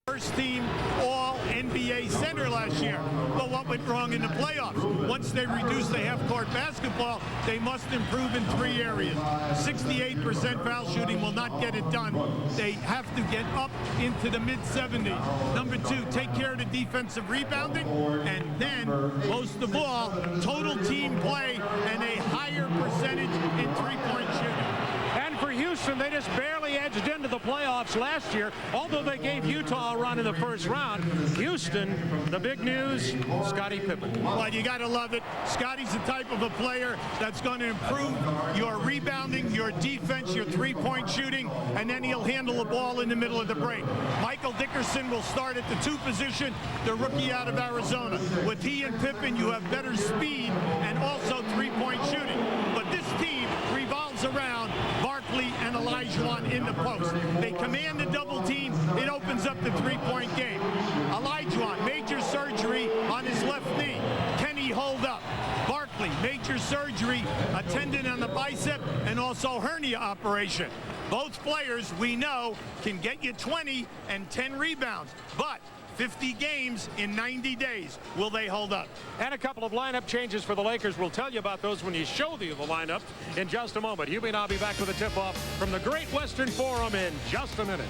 First team All-NBA center last year. But what went wrong in the playoffs? Once they reduced the half-court basketball, they must improve in 3 areas. 68% foul shooting will not get it done. They have to get up into the mid-70s. Number 2, take care of the defensive rebounding. And then, most of all, total team play and a higher percentage in three-point shooting. And for Houston, they just barely edged into the playoffs last year, although they gave Utah a run in the first round. Houston, the big news, Scottie Pippen. Well, you got to love it. Scottie's the type of a player that's going to improve your rebounding, your defense, your three-point shooting, and then he'll handle the ball in the middle of the break. Michael Dickerson will start at the 2 position, the rookie out of Arizona. With he and Pippen, you have better speed and also three-point shooting. But this team revolves around Barkley and Olajuwon in the post. They command the double team. It opens up the three-point game. Olajuwon, major surgery on his left knee. Can he hold up? Barkley, major surgery, a tendon on the bicep, and also hernia operation. Both players, we know, can get you 20 and 10 rebounds. But 50 games in 90 days. Will they hold up? And a couple of lineup changes for the Lakers. We'll tell you about those when you show you the lineup in just a moment. Hubie and I'll be back with a tip-off from the Great Western Forum in just a minute.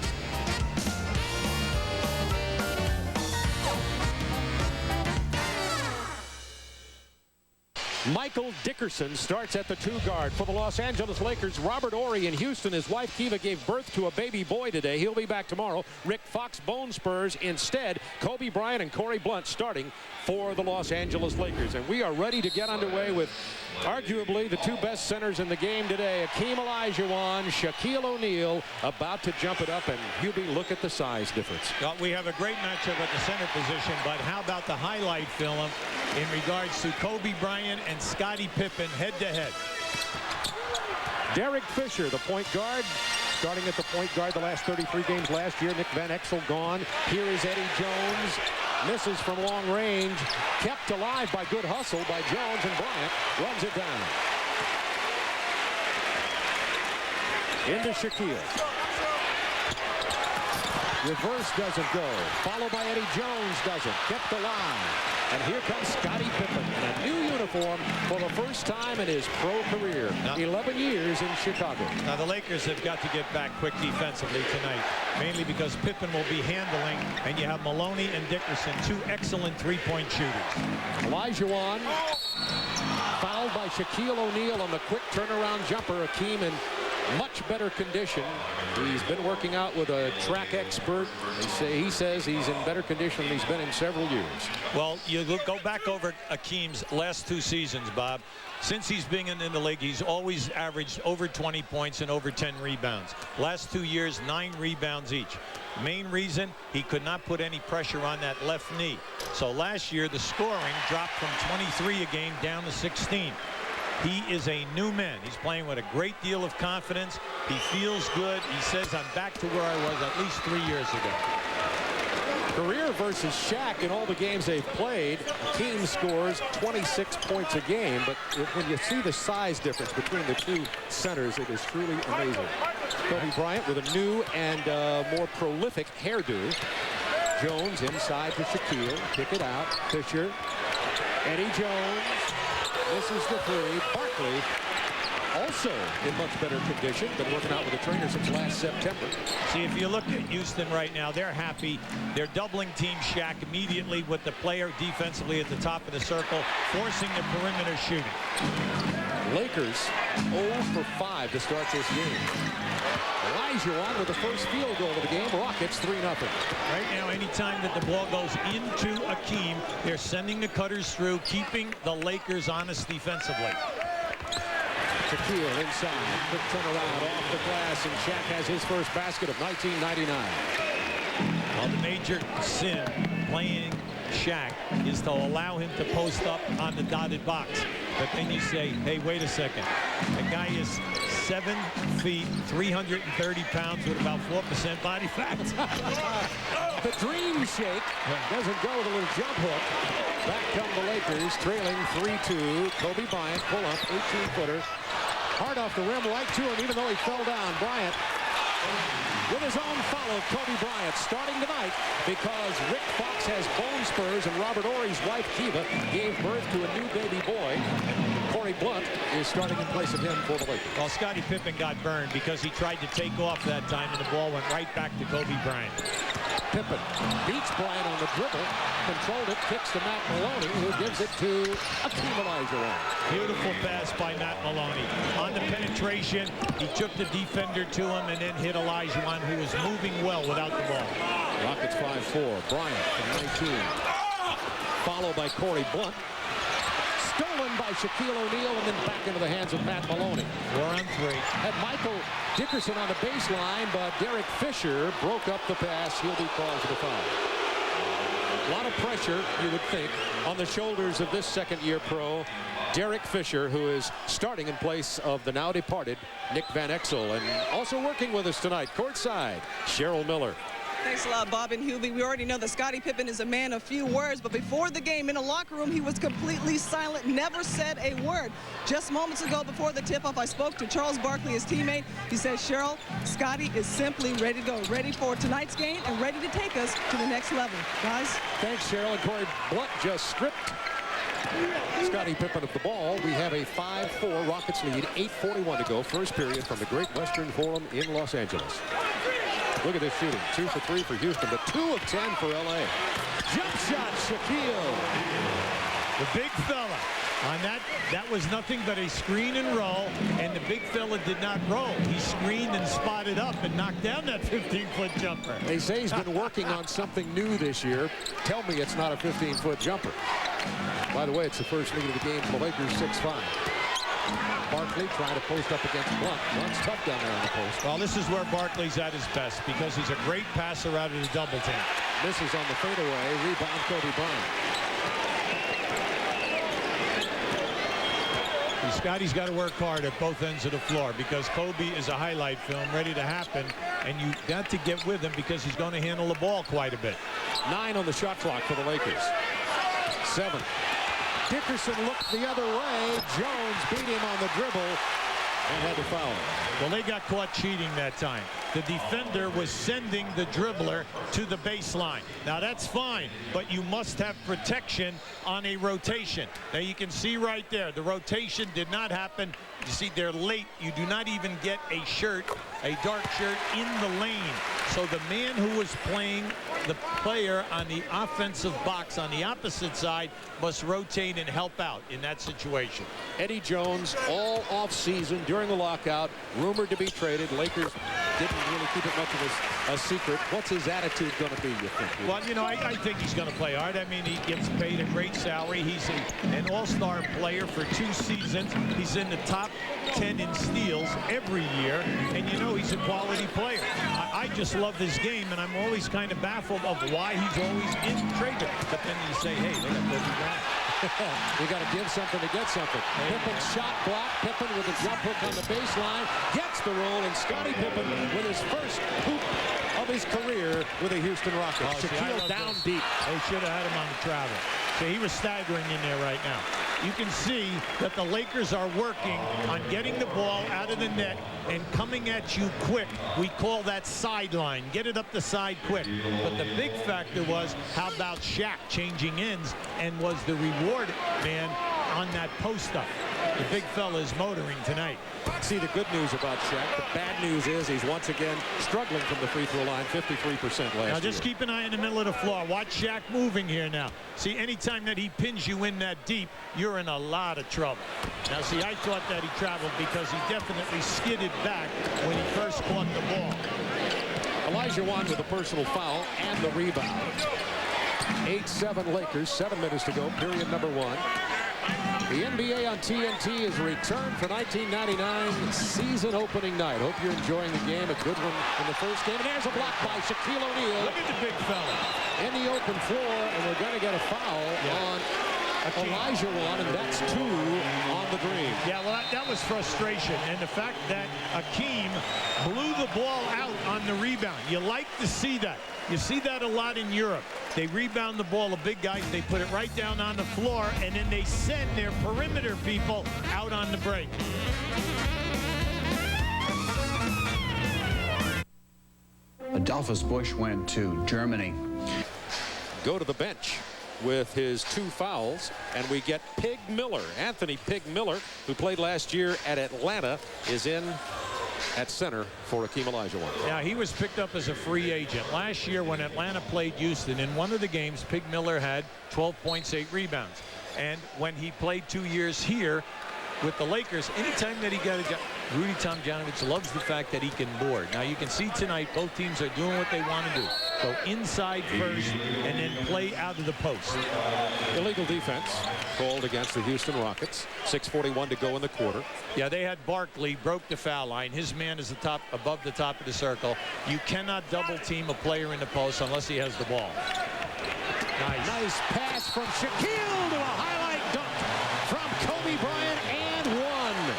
Michael Dickerson starts at the 2 guard for the Los Angeles Lakers. Robert Horry in Houston. His wife Kiva gave birth to a baby boy today. He'll be back tomorrow. Rick Fox bone spurs instead. Kobe Bryant and Corey Blunt starting for the Los Angeles Lakers. And we are ready to get underway with arguably the 2 best centers in the game today. Hakeem Olajuwon, Shaquille O'Neal about to jump it up. And Hubie, look at the size difference. Well, we have a great matchup at the center position, but how about the highlight film in regards to Kobe Bryant and Scottie Pippen head-to-head? Derek Fisher, the point guard, starting at the point guard the last 33 games last year. Nick Van Exel gone. Here is Eddie Jones. Misses from long range. Kept alive by good hustle by Jones, and Bryant runs it down. Into Shaquille. Reverse doesn't go. Followed by Eddie Jones doesn't. Kept alive. And here comes Scottie Pippen in a new uniform for the first time in his pro career. 11 years in Chicago. Now the Lakers have got to get back quick defensively tonight, mainly because Pippen will be handling, and you have Maloney and Dickerson, 2 excellent three-point shooters. Olajuwon fouled by Shaquille O'Neal on the quick turnaround jumper. Hakeem in much better condition. He's been working out with a track expert. He says he's in better condition than he's been in several years. Well, you go back over Hakeem's last 2 seasons, Bob. Since he's been in the league, he's always averaged over 20 points and over 10 rebounds. Last 2 years, 9 rebounds each. Main reason, he could not put any pressure on that left knee. So last year, the scoring dropped from 23 a game down to 16. He is a new man. He's playing with a great deal of confidence. He feels good. He says, I'm back to where I was at least 3 years ago. Career versus Shaq in all the games they've played. Hakeem scores 26 points a game, but when you see the size difference between the 2 centers, it is truly amazing. Kobe Bryant with a new and more prolific hairdo. Jones inside to Shaquille. Kick it out. Fisher. Eddie Jones. This is the 3. Barkley also in much better condition. Been working out with the trainer since last September. See, if you look at Houston right now, they're happy. They're doubling team Shaq immediately with the player defensively at the top of the circle, forcing the perimeter shooting. Lakers 0 for 5 to start this game. Olajuwon with the first field goal of the game. Rockets 3-0. Right now, anytime that the ball goes into Hakeem, they're sending the cutters through, keeping the Lakers honest defensively. Shaquille inside. Quick turnaround off the glass, and Shaq has his first basket of 1999. Well, the major sin playing Shaq is to allow him to post up on the dotted box. But then you say, hey, wait a second. The guy is 7 feet, 330 pounds with about 4% body fat. The dream shake doesn't go with a little jump hook. Back come the Lakers, trailing 3-2. Kobe Bryant, pull up, 18-footer. Hard off the rim, right to him, even though he fell down. Bryant with his own follow, Kobe Bryant, starting tonight because Rick Fox has bone spurs and Robert Ory's wife, Kiva, gave birth to a new baby boy. Corey Blunt is starting in place of him for the Lakers. Well, Scottie Pippen got burned because he tried to take off that time, and the ball went right back to Kobe Bryant. Pippen beats Bryant on the dribble, controlled it, kicks to Matt Maloney, who gives it to Hakeem Olajuwon. Beautiful pass by Matt Maloney. On the penetration, he took the defender to him and then hit Olajuwon, who was moving well without the ball. Rockets 5-4. Bryant from 19. Followed by Corey Blunt. Stolen by Shaquille O'Neal and then back into the hands of Matt Maloney. 4 on 3. Had Michael Dickerson on the baseline, but Derek Fisher broke up the pass. He'll be called for the foul. A lot of pressure, you would think, on the shoulders of this second-year pro, Derek Fisher, who is starting in place of the now departed Nick Van Exel. And also working with us tonight, courtside, Cheryl Miller. Thanks a lot, Bob and Hubie. We already know that Scottie Pippen is a man of few words, but before the game in the locker room, he was completely silent, never said a word. Just moments ago before the tip-off, I spoke to Charles Barkley, his teammate. He said, Cheryl, Scottie is simply ready to go, ready for tonight's game and ready to take us to the next level. Guys? Thanks, Cheryl. And Corey Blunt just stripped Scottie Pippen of the ball. We have a 5-4 Rockets lead, 8:41 to go, first period from the Great Western Forum in Los Angeles. Look at this shooting. 2 for 3 for Houston, but 2 of 10 for L.A. Jump shot, Shaquille. The big fella. On that was nothing but a screen and roll, and the big fella did not roll. He screened and spotted up and knocked down that 15-foot jumper. They say he's been working on something new this year. Tell me it's not a 15-foot jumper. By the way, it's the first lead of the game for the Lakers, 6-5. Barkley trying to post up against Blunt. Blunt's tough down there on the post. Well, this is where Barkley's at his best because he's a great passer out of the double team. Misses on the fadeaway. Rebound, Kobe Bryant. Scotty's got to work hard at both ends of the floor because Kobe is a highlight film ready to happen, and you got to get with him because he's going to handle the ball quite a bit. 9 on the shot clock for the Lakers. 7. Dickerson looked the other way. Jones beat him on the dribble and had to foul him. Well, they got caught cheating that time. The defender was sending the dribbler to the baseline. Now, that's fine, but you must have protection on a rotation. Now, you can see right there, the rotation did not happen. You see, they're late. You do not even get a shirt, a dark shirt, in the lane. So the man who was playing the player on the offensive box on the opposite side must rotate and help out in that situation. Eddie Jones, all off-season during the lockout, rumored to be traded. Lakers didn't really keep it much of a secret. What's his attitude going to be, you think? Well, you know, I think he's going to play hard. I mean, he gets paid a great salary. He's an all-star player for 2 seasons. He's in the top 10 in steals every year, and you know he's a quality player. I just love this game, and I'm always kind of baffled of why he's always in trade. But then you say, hey, they got Kobe Bryant. You got to give something to get something. Pippen shot block. Pippen with a jump hook on the baseline. Gets the roll, and Scottie Pippen with his first hoop of his career with the Houston Rockets. Shaquille down deep. They should have had him on the travel. So he was staggering in there right now. You can see that the Lakers are working on getting the ball out of the net and coming at you quick. We call that sideline. Get it up the side quick. But the big factor was, how about Shaq changing ends and was the reward man on that post-up. The big fella is motoring tonight. See, the good news about Shaq, the bad news is he's once again struggling from the free throw line, 53% last year. Now just keep an eye in the middle of the floor. Watch Shaq moving here now. See, anytime that he pins you in that deep, you're in a lot of trouble. Now, see, I thought that he traveled because he definitely skidded back when he first caught the ball. Olajuwon with a personal foul and the rebound. 8-7 Lakers, 7 minutes to go, period number 1. The NBA on TNT is returned for 1999 season opening night. Hope you're enjoying the game. A good one in the first game. And there's a block by Shaquille O'Neal. Look at the big fella. In the open floor, and we're going to get a foul on Olajuwon, and that's 2 on the green. Yeah, well, that was frustration. And the fact that Hakeem blew the ball out on the rebound. You like to see that. You see that a lot in Europe. They rebound the ball, the big guys, they put it right down on the floor, and then they send their perimeter people out on the break. 8 to 7 Lakers, 7 minutes to go, period number 2. The NBA on TNT is returned for 1999 season opening night. Hope you're enjoying the game. A good one in the first game. And there's a block by Shaquille O'Neal. In the open floor, and we're going to get a foul on Olajuwon, and that's 2 on the green. Yeah, well, that was frustration. And the fact that Hakeem blew the ball out on the rebound. You like to see that. You see that a lot in Europe. They rebound the ball, the big guys, they put it right down on the floor, and then they send their perimeter people out on the break. Adolphus Busch went to Germany. Go to the bench with his 2 fouls, and we get Pig Miller. Anthony Pig Miller, who played last year at Atlanta, is in at center for Hakeem Olajuwon. Yeah, he was picked up as a free agent. Last year when Atlanta played Houston, in one of the games, Pig Miller had 12 points, 8 rebounds. And when he played 2 years here with the Lakers, anytime that he got a job, Rudy Tomjanovich loves the fact that he can board. Now you can see tonight both teams are doing what they want to do. Go inside first and then play out of the post. Illegal defense called against the Houston Rockets. 6:41 to go in the quarter. Yeah, they had Barkley, broke the foul line. His man is above the top of the circle. You cannot double team a player in the post unless he has the ball. Nice pass from Shaquille to a highlight dunk from Kobe Bryant, and one.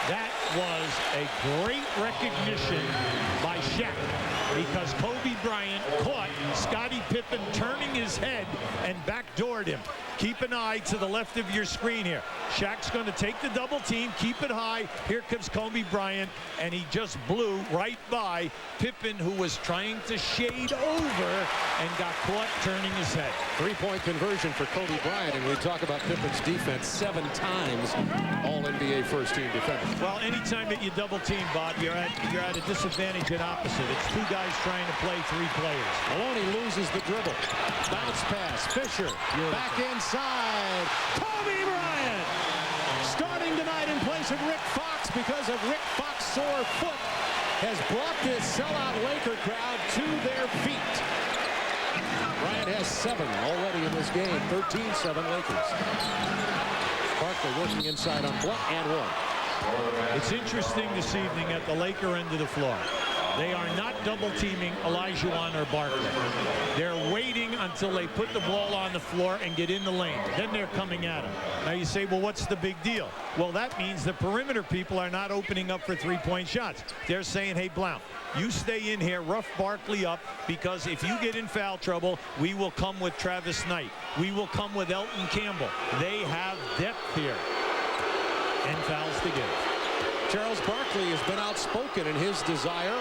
That was a great recognition by Shaq, because Kobe Bryant caught Scottie Pippen turning his head and backdoored him. Keep an eye to the left of your screen here. Shaq's going to take the double team, keep it high. Here comes Kobe Bryant, and he just blew right by Pippen, who was trying to shade over and got caught turning his head. 3-point conversion for Kobe Bryant, and we talk about Pippen's defense 7 times All-NBA first-team defender. Well, anytime that you double team, Bob, you're at a disadvantage at opposite. It's 2 guys trying to play 3 players. Maloney loses the dribble. Bounce pass. Fisher back inside. Kobe Bryant starting tonight in place of Rick Fox, because of Rick Fox's sore foot has brought this sellout Laker crowd to their feet. Bryant has 7 already in this game. 13-7 Lakers. Barkley working inside on Blunt, and 1. It's interesting this evening at the Laker end of the floor. They are not double teaming Olajuwon or Barkley. They're waiting until they put the ball on the floor and get in the lane. Then they're coming at him. Now you say, well, what's the big deal? Well, that means the perimeter people are not opening up for 3-point shots. They're saying, hey, Blount, you stay in here, rough Barkley up, because if you get in foul trouble, we will come with Travis Knight. We will come with Elton Campbell. They have depth here. And fouls to give. Charles Barkley has been outspoken in his desire.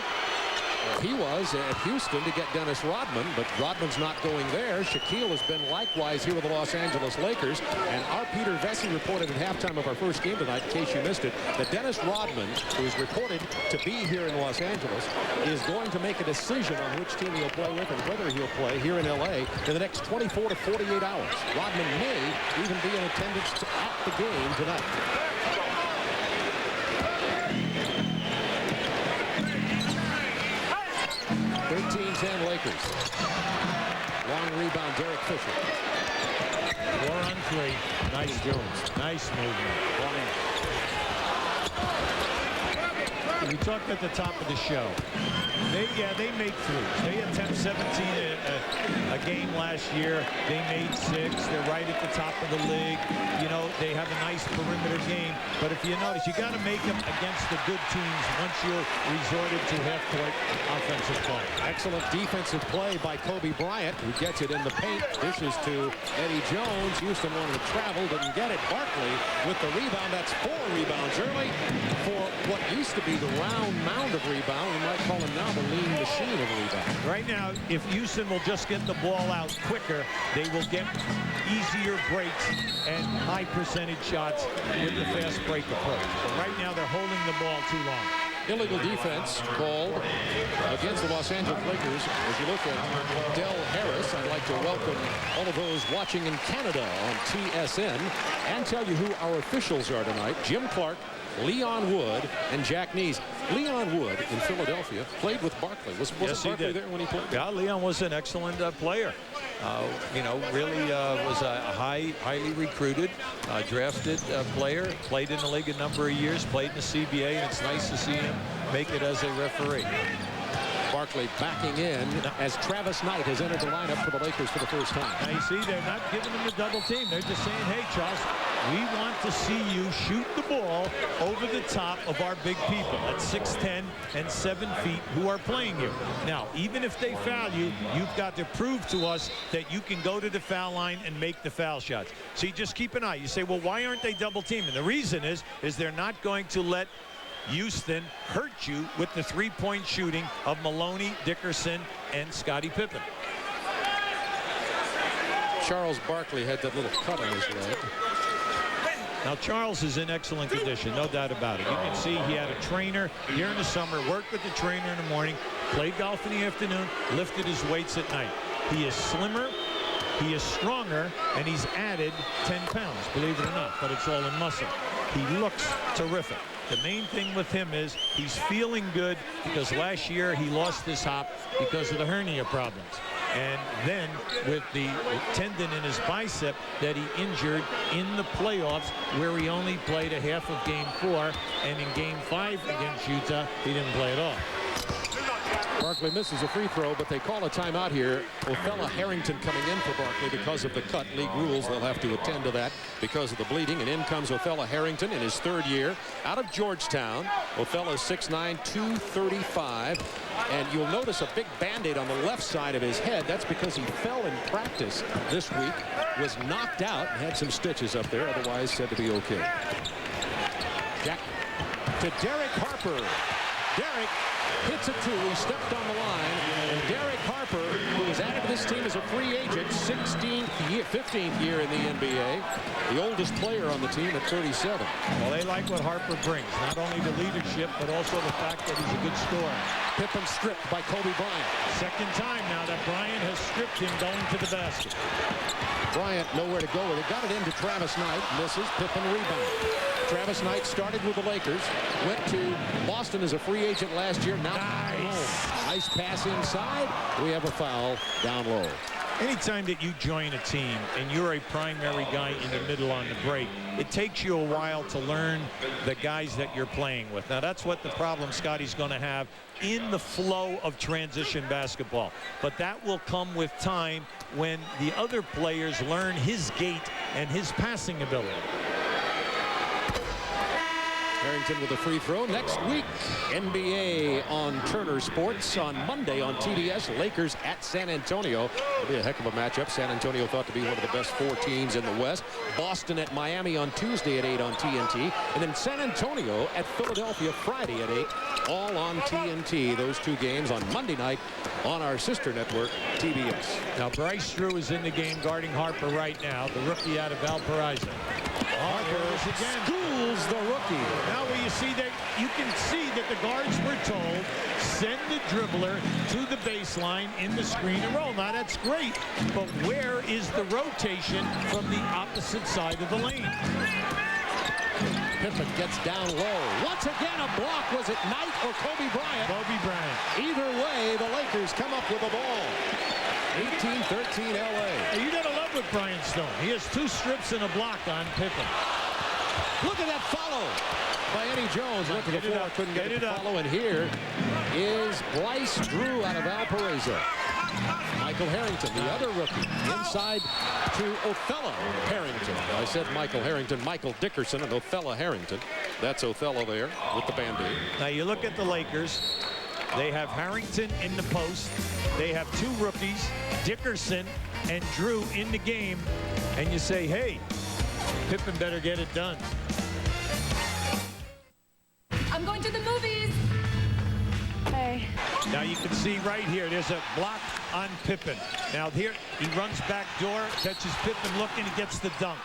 He was at Houston to get Dennis Rodman, but Rodman's not going there. Shaquille has been likewise here with the Los Angeles Lakers. And our Peter Vesey reported at halftime of our first game tonight, in case you missed it, that Dennis Rodman, who is reported to be here in Los Angeles, is going to make a decision on which team he'll play with and whether he'll play here in L.A. in the next 24 to 48 hours. Rodman may even be in attendance at the game tonight. 13-10 Lakers. Long rebound, Derek Fisher. 4 on 3. Nice Jones. Nice movement. Bryant. We talked at the top of the show. They make threes. They attempt 17 a game last year. They made 6. They're right at the top of the league. You know, they have a nice perimeter game. But if you notice, you got to make them against the good teams once you're resorted to half-court offensive play. Excellent defensive play by Kobe Bryant, who gets it in the paint. Dishes to Eddie Jones. Houston wanted to travel, didn't get it. Barkley with the rebound. That's 4 rebounds early for what used to be the round mound of rebound. We might call him now the lean machine of rebound. Right now, if Houston will just get the ball out quicker, they will get easier breaks and high percentage shots with the fast break approach. But right now, they're holding the ball too long. Illegal defense called against the Los Angeles Lakers. As you look at Del Harris, I'd like to welcome all of those watching in Canada on TSN and tell you who our officials are tonight. Jim Clark, Leon Wood, and Jack Neese. Leon Wood in Philadelphia played with Barkley. Was Barkley there when he played? Yeah, Leon was an excellent player. You know, really was a highly recruited, drafted player. Played in the league a number of years. Played in the CBA, and it's nice to see him make it as a referee. Barkley backing in as Travis Knight has entered the lineup for the Lakers for the first time. Now you see, they're not giving him the double team. They're just saying, hey, Charles, we want to see you shoot the ball over the top of our big people at 6'10" and 7 feet who are playing you. Now, even if they foul you, you've got to prove to us that you can go to the foul line and make the foul shots. So you just keep an eye. You say, well, why aren't they double teaming? The reason is they're not going to let Houston hurt you with the three-point shooting of Maloney, Dickerson, and Scottie Pippen. Charles Barkley had that little cut on his leg. Now, Charles is in excellent condition, no doubt about it. You can see he had a trainer during the summer, worked with the trainer in the morning, played golf in the afternoon, lifted his weights at night. He is slimmer, he is stronger, and he's added 10 pounds, believe it or not, but it's all in muscle. He looks terrific. The main thing with him is he's feeling good because last year he lost his hop because of the hernia problems. And then with the tendon in his bicep that he injured in the playoffs, where he only played a half of game 4, and in game 5 against Utah, he didn't play at all. Barkley misses a free throw, but they call a timeout here. Othella Harrington coming in for Barkley because of the cut. League rules, they'll have to attend to that because of the bleeding. And in comes Othella Harrington in his 3rd year out of Georgetown. Othella is 6'9", 235. And you'll notice a big Band-Aid on the left side of his head. That's because he fell in practice this week, was knocked out, and had some stitches up there, otherwise said to be okay. Jack to Derek Harper. Derek hits a 2. He stepped on the line, and Derek Harper, who was added to this team as a free agent, 15th year in the NBA, the oldest player on the team at 37. Well, they like what Harper brings, not only the leadership, but also the fact that he's a good scorer. Pippen stripped by Kobe Bryant. Second time now that Bryant has stripped him going to the basket. Bryant nowhere to go with it. Got it into Travis Knight. Misses. Pippen rebound. Travis Knight started with the Lakers. Went to Boston as a free agent last year. Now home. Nice pass inside. We have a foul down low. Anytime that you join a team and you're a primary guy in the middle on the break, it takes you a while to learn the guys that you're playing with. Now, that's what the problem Scottie's going to have in the flow of transition basketball. But that will come with time when the other players learn his gait and his passing ability. Harrington with a free throw. Next week, NBA on Turner Sports. On Monday on TBS, Lakers at San Antonio. It'll be a heck of a matchup. San Antonio thought to be one of the best 4 teams in the West. Boston at Miami on Tuesday at 8 on TNT. And then San Antonio at Philadelphia Friday at 8, all on TNT. Those 2 games on Monday night on our sister network, TBS. Now, Bryce Drew is in the game guarding Harper right now, the rookie out of Valparaiso. Harper again schools the rookie. Now where you see that, you can see that the guards were told, send the dribbler to the baseline in the screen and roll. Now that's great, but where is the rotation from the opposite side of the lane? Pippen gets down low. Once again, a block. Was it Knight or Kobe Bryant? Kobe Bryant. Either way, the Lakers come up with the ball. 18-13 LA. You gotta love what Bryant's doing. He has 2 strips and a block on Pippen. Look at that follow by Eddie Jones. Went to the floor, couldn't get it to follow. And here is Bryce Drew out of Valparaiso. Michael Harrington, the other rookie, inside to Othella Harrington. I said Michael Harrington, Michael Dickerson, and Othella Harrington. That's Othella there with the Band-Aid. Now you look at the Lakers. They have Harrington in the post. They have 2 rookies, Dickerson and Drew, in the game. And you say, hey, Pippen better get it done. I'm going to the movies. Hey. Now you can see right here, there's a block on Pippen. Now here, he runs back door, catches Pippen looking, he gets the dunk.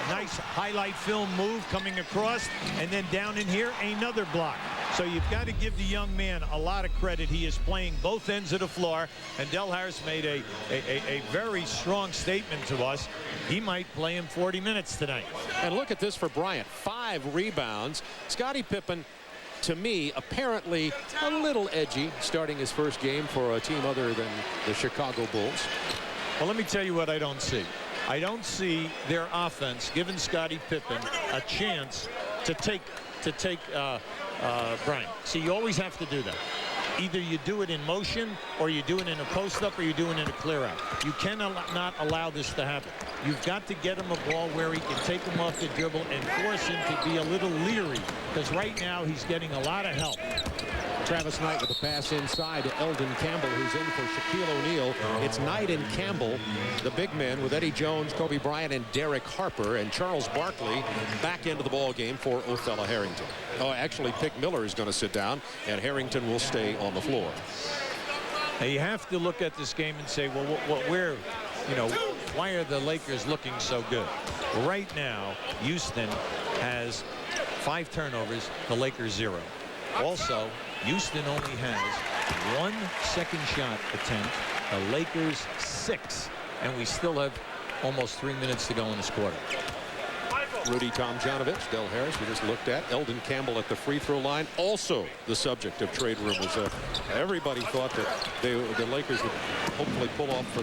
A nice highlight film move coming across, and then down in here, another block. So you've got to give the young man a lot of credit. He is playing both ends of the floor, and Del Harris made a very strong statement to us. He might play him 40 minutes tonight. And look at this for Bryant, 5 rebounds. Scottie Pippen, to me, apparently a little edgy, starting his first game for a team other than the Chicago Bulls. Well, let me tell you what I don't see. I don't see their offense giving Scottie Pippen a chance to take Bryant. See, you always have to do that. Either you do it in motion, or you do it in a post-up, or you do it in a clear-out. You cannot not allow this to happen. You've got to get him a ball where he can take him off the dribble and force him to be a little leery, because right now he's getting a lot of help. Travis Knight with a pass inside to Eldon Campbell, who's in for Shaquille O'Neal. It's Knight and Campbell, the big men, with Eddie Jones, Kobe Bryant, and Derek Harper, and Charles Barkley back into the ball game for Othello Harrington. Oh, actually, Pick Miller is going to sit down, and Harrington will stay on the floor. Now you have to look at this game and say, well, why are the Lakers looking so good? Right now, Houston has 5 turnovers, the Lakers 0. Also, Houston only has 1 second shot attempt, the Lakers 6, and we still have almost 3 minutes to go in this quarter. Rudy Tomjanovich, Del Harris, we just looked at. Eldon Campbell at the free throw line, also the subject of trade rumors. Everybody thought that the Lakers would hopefully pull off a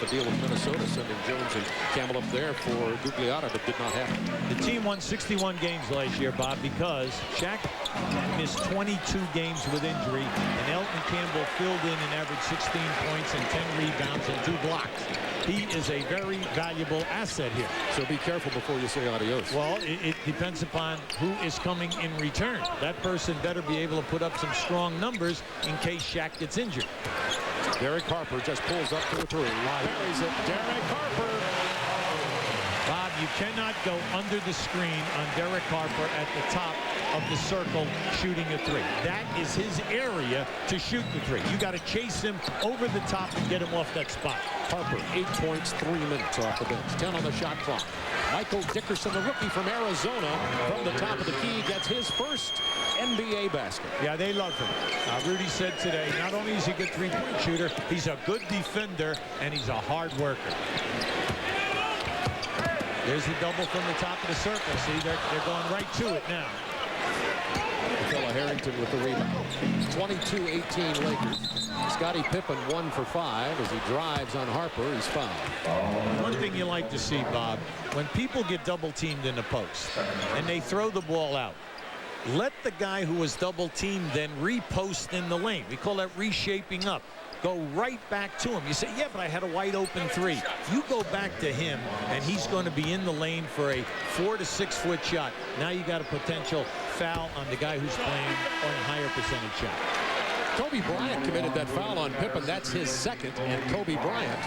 deal with Minnesota, sending Jones and Campbell up there for Gugliotta, but did not happen. The team won 61 games last year, Bob, because Shaq missed 22 games with injury, and Eldon Campbell filled in and averaged 16 points and 10 rebounds and 2 blocks. He is a very valuable asset here. So be careful before you say adios. Well, it depends upon who is coming in return. That person better be able to put up some strong numbers in case Shaq gets injured. Derek Harper just pulls up to the 3. Buries it. Derek Harper. Bob, you cannot go under the screen on Derek Harper at the top of the circle shooting a 3. That is his area to shoot the 3. You got to chase him over the top and get him off that spot. Harper, 8 points, 3 minutes off the bench. 10 on the shot clock. Michael Dickerson, the rookie from Arizona, from the top of the key, gets his first NBA basket. Yeah, they love him. Rudy said today, not only is he a good 3-point shooter, he's a good defender, and he's a hard worker. There's the double from the top of the circle. See, they're going right to it now. Othello Harrington with the rebound. 22-18 Lakers. Scottie Pippen 1 for 5 as he drives on Harper. He's fouled. One thing you like to see, Bob, when people get double teamed in the post and they throw the ball out, let the guy who was double teamed then repost in the lane. We call that reshaping up. Go right back to him. You say, yeah, but I had a wide open 3. You go back to him, and he's going to be in the lane for a 4 to 6 foot shot. Now you got a potential foul on the guy who's playing on a higher percentage shot. Kobe Bryant committed that foul on Pippen. That's his second, and Kobe Bryant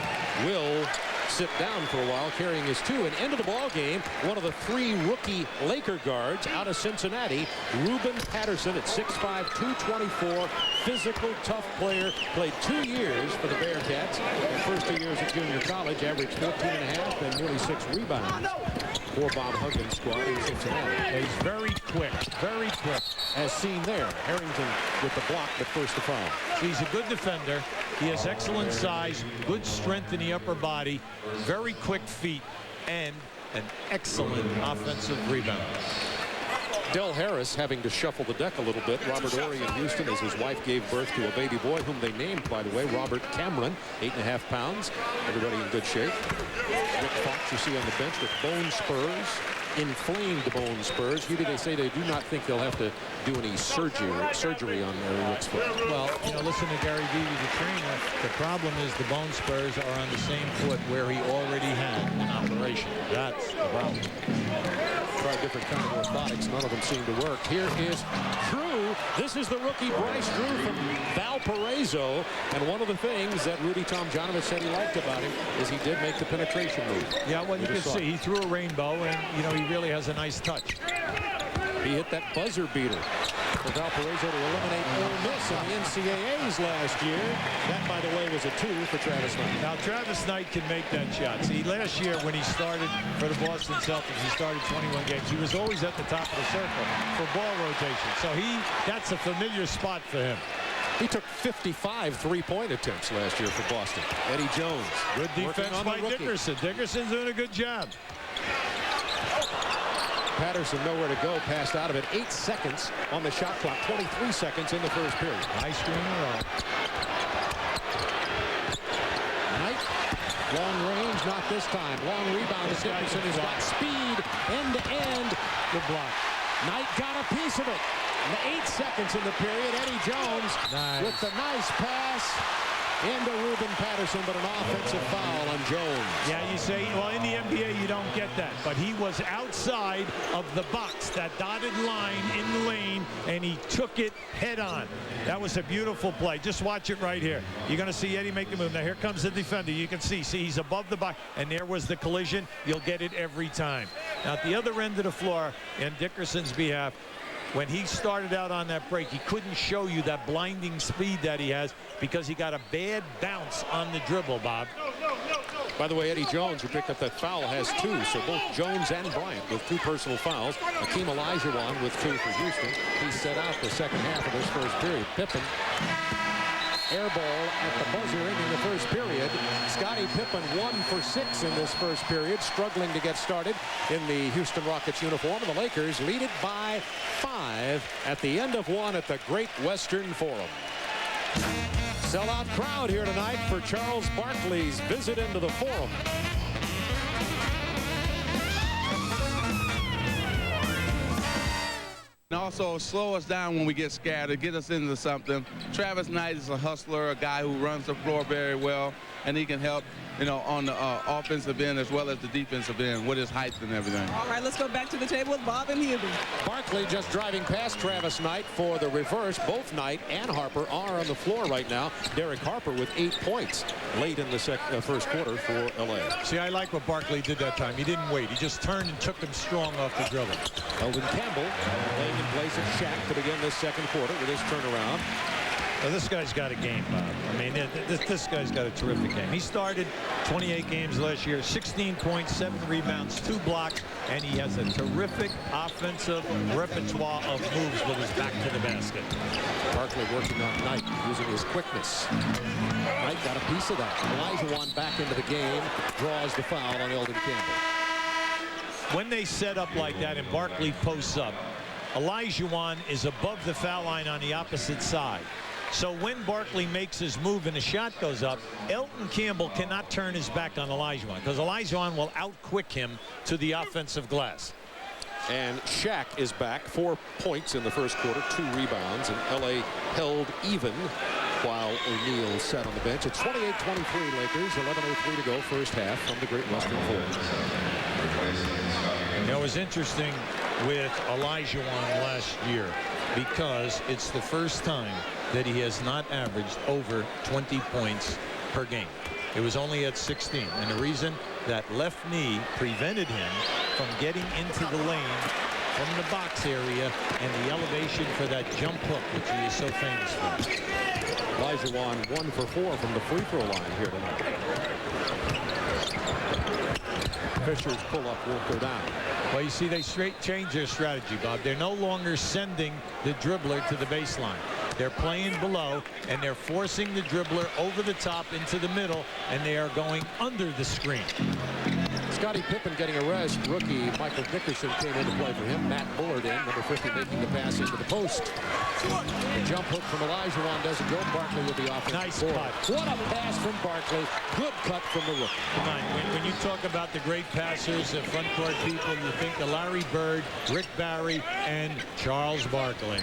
will sit down for a while, carrying his 2. And end of the ball game, one of the 3 rookie Laker guards out of Cincinnati, Ruben Patterson at 6'5", 224, physical, tough player, played 2 years for the Bearcats. The first 2 years at junior college, averaged 14.5 and nearly 6 rebounds for Bob Huggins' squad in Cincinnati. He's very quick, very quick. As seen there, Harrington with the block, but first to foul. He's a good defender. He has excellent size, good strength in the upper body, very quick feet, and an excellent offensive rebound. Del Harris having to shuffle the deck a little bit. Robert Horry in Houston as his wife gave birth to a baby boy whom they named, by the way, Robert Cameron, 8.5 pounds. Everybody in good shape. Rick Fox you see on the bench with bone spurs, inflamed bone spurs. They say they do not think they'll have to do any surgery on Rick's foot. Well, listen to Gary Vee, the trainer. The problem is the bone spurs are on the same foot where he already had an operation. That's the problem. Try different kind of orthotics. None of them seem to work. Here is Drew. This is the rookie Bryce Drew from Valparaiso. And one of the things that Rudy Tomjanovich said he liked about him is he did make the penetration move. Yeah, well, you can see he threw a rainbow, and, he really has a nice touch. He hit that buzzer beater for Valparaiso to eliminate Ole Miss in the NCAAs last year. That, by the way, was a 2 for Travis Knight. Now, Travis Knight can make that shot. See, last year when he started for the Boston Celtics, he started 21 games. He was always at the top of the circle for ball rotation. So that's a familiar spot for him. He took 55 3-point attempts last year for Boston. Eddie Jones. Good defense by Dickerson. Dickerson's doing a good job. Patterson nowhere to go, passed out of it. 8 seconds on the shot clock, 23 seconds in the first period. High screen roll. Knight, long range, not this time. Long rebound as Dickerson has got speed, end to end. Good block. Knight got a piece of it. 8 seconds in the period. Eddie Jones with the nice pass. into Ruben Patterson, but an offensive foul on Jones. Yeah, you say, well, in the NBA, you don't get that. But he was outside of the box, that dotted line in the lane, and he took it head on. That was a beautiful play. Just watch it right here. You're going to see Eddie make the move. Now, here comes the defender. You can see, he's above the box, and there was the collision. You'll get it every time. Now, at the other end of the floor, in Dickerson's behalf, when he started out on that break, he couldn't show you that blinding speed that he has because he got a bad bounce on the dribble, Bob. By the way, Eddie Jones, who picked up that foul, has 2. So both Jones and Bryant with 2 personal fouls. Hakeem Olajuwon with 2 for Houston. He set out the second half of this first period. Pippen, air ball at the buzzer ending the first period. Scottie Pippen 1 for 6 in this first period, struggling to get started in the Houston Rockets uniform. And the Lakers lead it by 5 at the end of 1 at the Great Western Forum. Sellout crowd here tonight for Charles Barkley's visit into the Forum. And also slow us down when we get scattered, get us into something. Travis Knight is a hustler, a guy who runs the floor very well, and he can help, you know, on the offensive end as well as the defensive end with his height and everything. All right, let's go back to the table with Bob and Hubie. Barkley just driving past Travis Knight for the reverse. Both Knight and Harper are on the floor right now. Derek Harper with 8 points late in the first quarter for LA. See, I like what Barkley did that time. He didn't wait. He just turned and took him strong off the dribble. Eldon Campbell playing in place of Shaq to begin this second quarter with his turnaround. Well, this guy's got a game, Bob. I mean, this guy's got a terrific game. He started 28 games last year, 16 points, 7 rebounds, 2 blocks, and he has a terrific offensive repertoire of moves with his back to the basket. Barkley working on Knight, using his quickness. Knight got a piece of that. Olajuwon back into the game, draws the foul on Eldon Campbell. When they set up like that and Barkley posts up, Olajuwon is above the foul line on the opposite side. So when Barkley makes his move and the shot goes up, Eldon Campbell cannot turn his back on Olajuwon because Olajuwon will outquick him to the offensive glass. And Shaq is back, 4 points in the first quarter, 2 rebounds, and LA held even while O'Neal sat on the bench. It's 28-23 Lakers, 11:03 to go, first half from the Great Western Forum. You know, it was interesting with Olajuwon last year because it's the first time that he has not averaged over 20 points per game. It was only at 16, and the reason that left knee prevented him from getting into the lane from the box area and the elevation for that jump hook, which he is so famous for. Olajuwon 1 for 4 from the free throw line here tonight. Fisher's pull-up won't go down. Well, you see, they change their strategy, Bob. They're no longer sending the dribbler to the baseline. They're playing below, and they're forcing the dribbler over the top into the middle, and they are going under the screen. Scottie Pippen getting a rest. Rookie Michael Dickerson came in to play for him. Matt Bullard in, number 50, making the pass into the post. The jump hook from Olajuwon doesn't go. Barkley with the offense. Nice spot. What a pass from Barkley. Good cut from the rookie. Come on, when you talk about the great passers and front court people, you think of Larry Bird, Rick Barry, and Charles Barkley.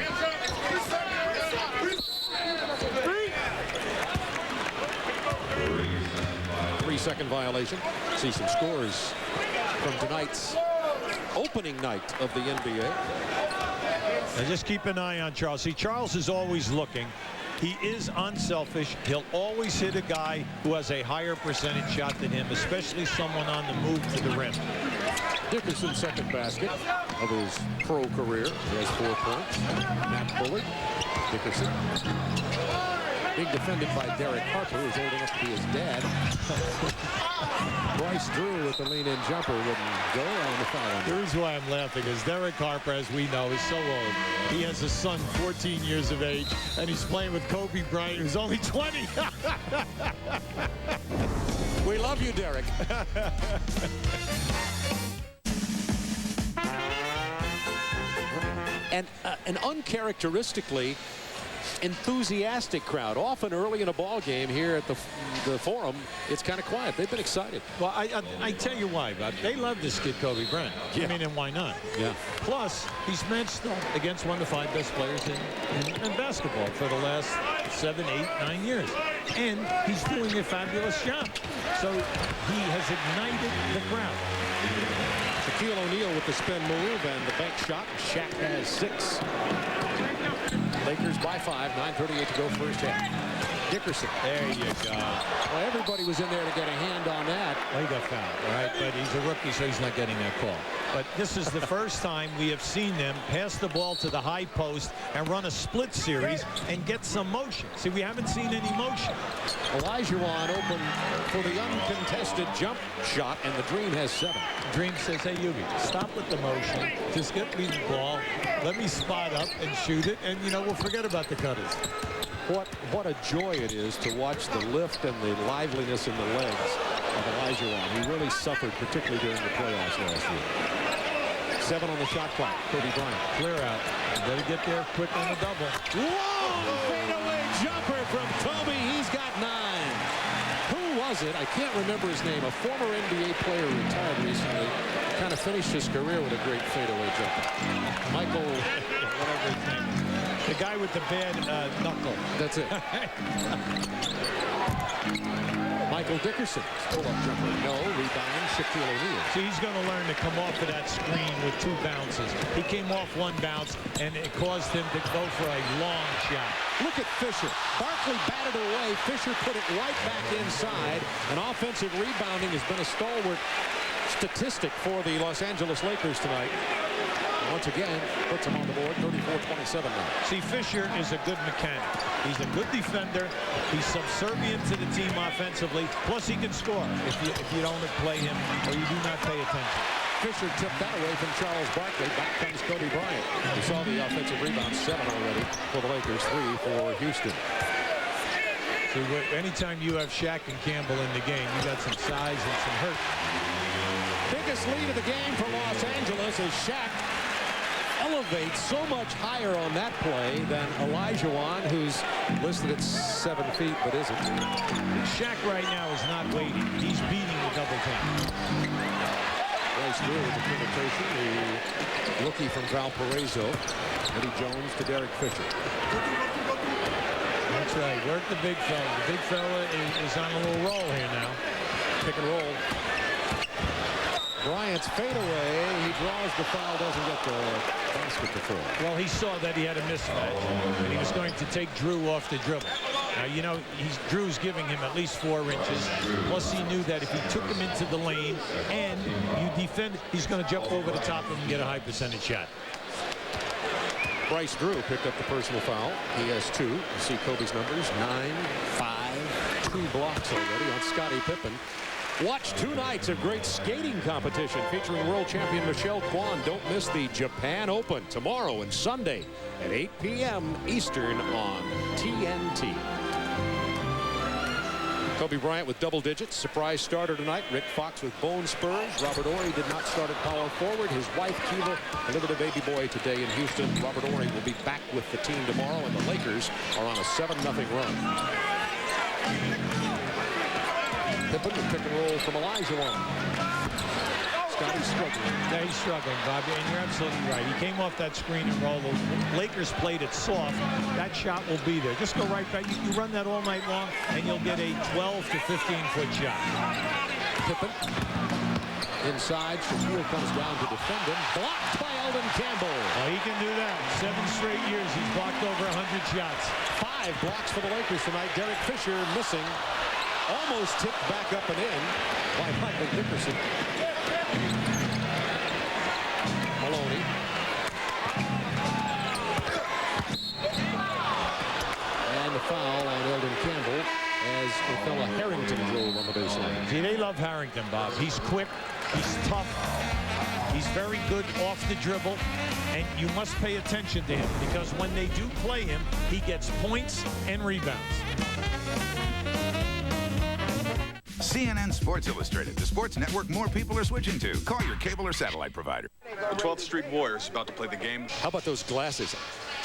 3-second violation. See some scores from tonight's opening night of the NBA. And just keep an eye on Charles. See, Charles is always looking. He is unselfish. He'll always hit a guy who has a higher percentage shot than him, especially someone on the move to the rim. Dickerson's second basket of his pro career. He has 4 points. Matt Bullard, Dickerson. Being defended by Derek Harper, who's old enough to be his dad. Bryce Drew with the lean-in jumper wouldn't go on the foul. The reason why I'm laughing is Derek Harper, as we know, is so old. He has a son 14 years of age, and he's playing with Kobe Bryant, who's only 20. We love you, Derek. And an uncharacteristically enthusiastic crowd. Often early in a ball game here at the Forum, it's kind of quiet. They've been excited. Well, I tell you why, Bob. They love this kid, Kobe Bryant. Yeah. I mean, and why not? Yeah. Plus, he's matched up against one of the 5 best players in basketball for the last 7, 8, 9 years. And he's doing a fabulous job. So he has ignited the crowd. Shaquille O'Neal with the spin move and the bank shot. Shaq has 6. Lakers by 5. 9:38 to go first half. Dickerson. There you go. Well, everybody was in there to get a hand on that. Well, he got fouled, all right? But he's a rookie, so he's not getting that call. But this is the first time we have seen them pass the ball to the high post and run a split series and get some motion. See, we haven't seen any motion. Olajuwon open for the uncontested jump shot, and the Dream has 7. Dream says, hey, Yugi, stop with the motion. Just get me the ball. Let me spot up and shoot it, and, you know, we'll forget about the cutters. What a joy it is to watch the lift and the liveliness in the legs of Olajuwon. He really suffered, particularly during the playoffs last year. 7 on the shot clock. Kobe Bryant. Clear out. You better get there quick on the double. Whoa! Fadeaway jumper from Kobe. He's got 9. Who was it? I can't remember his name. A former NBA player retired recently. Kind of finished his career with a great fadeaway jumper. Michael, whatever his name is. The guy with the bad knuckle. That's it. Michael Dickerson. Pull-up jumper. No. Rebound. Shaquille O'Neal. See, he's going to learn to come off of that screen with 2 bounces. He came off 1 bounce, and it caused him to go for a long shot. Look at Fisher. Barkley batted away. Fisher put it right back inside. And offensive rebounding has been a stalwart statistic for the Los Angeles Lakers tonight. Once again, puts him on the board, 34-27 now. See, Fisher is a good mechanic. He's a good defender. He's subservient to the team offensively. Plus, he can score if you don't play him or you do not pay attention. Fisher tipped that away from Charles Barkley. Back comes Kobe Bryant. We saw the offensive rebound, 7 already for the Lakers, 3 for Houston. See, anytime you have Shaq and Campbell in the game, you got some size and some hurt. Biggest lead of the game for Los Angeles is Shaq elevates so much higher on that play than Olajuwon, who's listed at 7 feet but isn't. Shaq right now is not waiting. He's beating the double team. Bryce Drew with the penetration, the rookie from Valparaiso. Eddie Jones to Derek Fisher. That's right. Work the big fella. The big fella is on a little roll here now. Pick and roll. Bryant's fadeaway. He draws the foul, doesn't get the basket to fall. Well, he saw that he had a mismatch, and he was going to take Drew off the dribble. Now, you know, Drew's giving him at least 4 inches. Plus, he knew that if he took him into the lane and you defend, he's going to jump over the top of him and get a high percentage shot. Bryce Drew picked up the personal foul. He has 2. You see Kobe's numbers, 9, 5, 2 blocks already on Scottie Pippen. Watch 2 nights of great skating competition featuring world champion Michelle Kwan. Don't miss the Japan Open tomorrow and Sunday at 8 p.m. Eastern on TNT. Kobe Bryant with double digits. Surprise starter tonight. Rick Fox with bone spurs. Robert Horry did not start at power forward. His wife, Kiva, delivered a baby boy today in Houston. Robert Horry will be back with the team tomorrow, and the Lakers are on a 7-0 run. Pippen with pick and roll from Olajuwon. Scottie's struggling. Yeah, he's struggling, Bobby, and you're absolutely right. He came off that screen and roll. The Lakers played it soft. That shot will be there. Just go right back. You run that all night long, and you'll get a 12 to 15-foot shot. Pippen inside. Shaquille comes down to defend him. Blocked by Eldon Campbell. Well, he can do that. 7 straight years he's blocked over 100 shots. 5 blocks for the Lakers tonight. Derek Fisher missing. Almost tipped back up and in by Michael Dickerson. Maloney. And the foul on Eldon Campbell as Othella Harrington drove on the baseline. See, they love Harrington, Bob. He's quick. He's tough. He's very good off the dribble. And you must pay attention to him because when they do play him, he gets points and rebounds. CNN Sports Illustrated, the sports network more people are switching to. Call your cable or satellite provider. The 12th Street Warriors about to play the game. How about those glasses?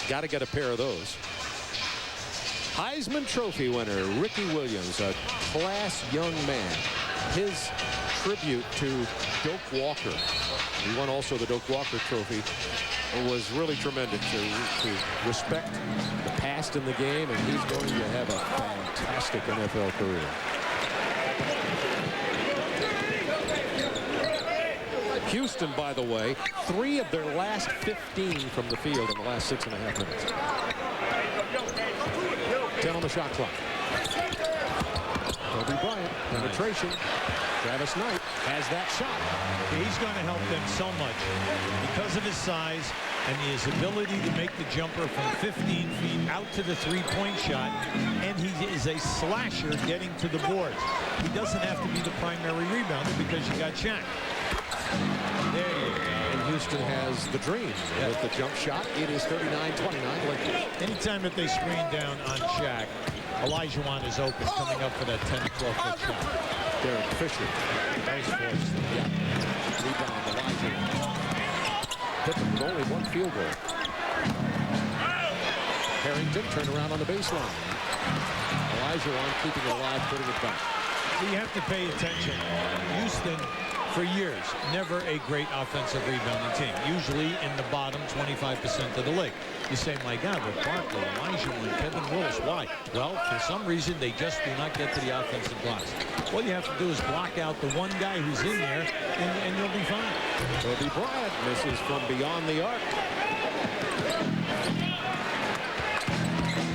Got to get a pair of those. Heisman Trophy winner Ricky Williams, a class young man. His tribute to Doak Walker. He won also the Doak Walker Trophy was really tremendous to respect the past in the game, and he's going to have a fantastic NFL career. Houston, by the way, 3 of their last 15 from the field in the last 6.5 minutes. 10 on the shot clock. Kobe Bryant, penetration. Travis Knight has that shot. He's going to help them so much because of his size and his ability to make the jumper from 15 feet out to the three-point shot. And he is a slasher getting to the boards. He doesn't have to be the primary rebounder because you got Shaq. There you go. And Houston has the dream with the jump shot. It is 39-29. Anytime that they screen down on Shaq, Olajuwon is open, coming up for that 10 to 12 foot shot. Derek Fisher. Nice force. Yeah. Rebound, Olajuwon. Pippen with only 1 field goal. Harrington turned around on the baseline. Olajuwon keeping it alive, putting it back. You have to pay attention. Houston, for years, never a great offensive rebounding team. Usually in the bottom 25% of the league. You say, my God, but Barkley, Olajuwon, Kevin Willis, why? Well, for some reason, they just do not get to the offensive glass. All you have to do is block out the one guy who's in there, and you'll be fine. Kobe Bryant misses from beyond the arc.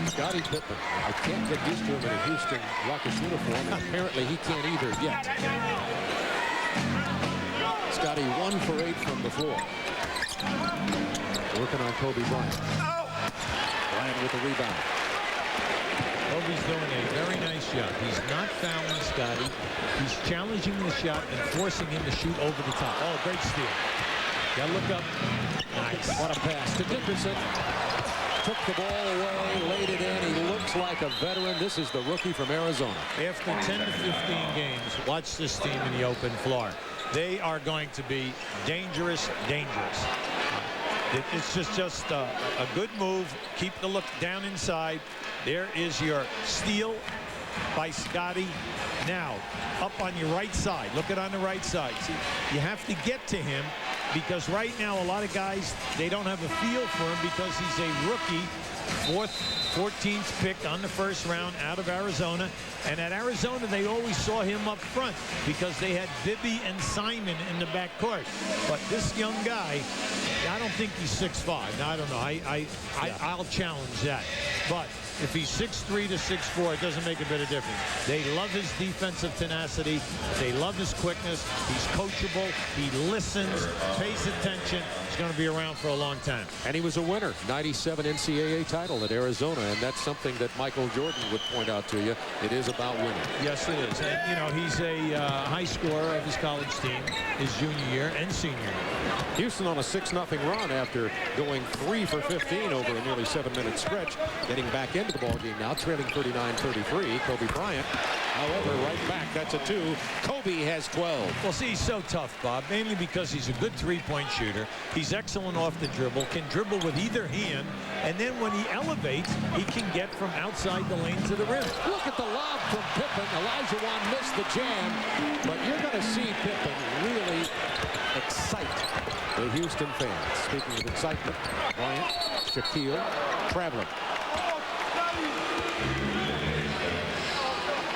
Scottie Pippen. I can't get used to him in a Houston Rockets uniform, and apparently he can't either yet. Scottie 1 for 8 from the floor. Working on Kobe Bryant. Bryant with the rebound. Kobe's doing a very nice job. He's not fouling Scottie. He's challenging the shot and forcing him to shoot over the top. Oh, great steal. Gotta look up. Nice. What a pass to Dickerson. Took the ball away, laid it in. He looks like a veteran. This is the rookie from Arizona. After 10 to 15 games, watch this team in the open floor. They are going to be dangerous. It's just a good move. Keep the look down inside. There is your steal by Scottie. Now, up on your right side. Look at on the right side. See, you have to get to him because right now a lot of guys, they don't have a feel for him because he's a rookie. 14th pick on the first round out of Arizona. And at Arizona, they always saw him up front because they had Bibby and Simon in the backcourt. But this young guy, I don't think he's 6'5". Now, I don't know. I'll challenge that. But if he's 6'3" to 6'4", it doesn't make a bit of difference. They love his defensive tenacity. They love his quickness. He's coachable. He listens, pays attention. He's going to be around for a long time. And he was a winner. 97 NCAA title at Arizona, and that's something that Michael Jordan would point out to you. It is about winning. Yes, it is. And, you know, he's a high scorer of his college team his junior year and senior year. Houston on a 6-0 run after going 3 for 15 over a nearly 7-minute stretch. Getting back into the ballgame now, trailing 39-33. Kobe Bryant, however, right back. That's a 2. Kobe has 12. Well, see, he's so tough, Bob, mainly because he's a good three-point shooter. He's excellent off the dribble, can dribble with either hand, and then when he elevates, he can get from outside the lane to the rim. Look at the lob from Pippen. Olajuwon missed the jam, but you're going to see Pippen really excite the Houston fans. Speaking of excitement, Bryant, Shaquille, traveling.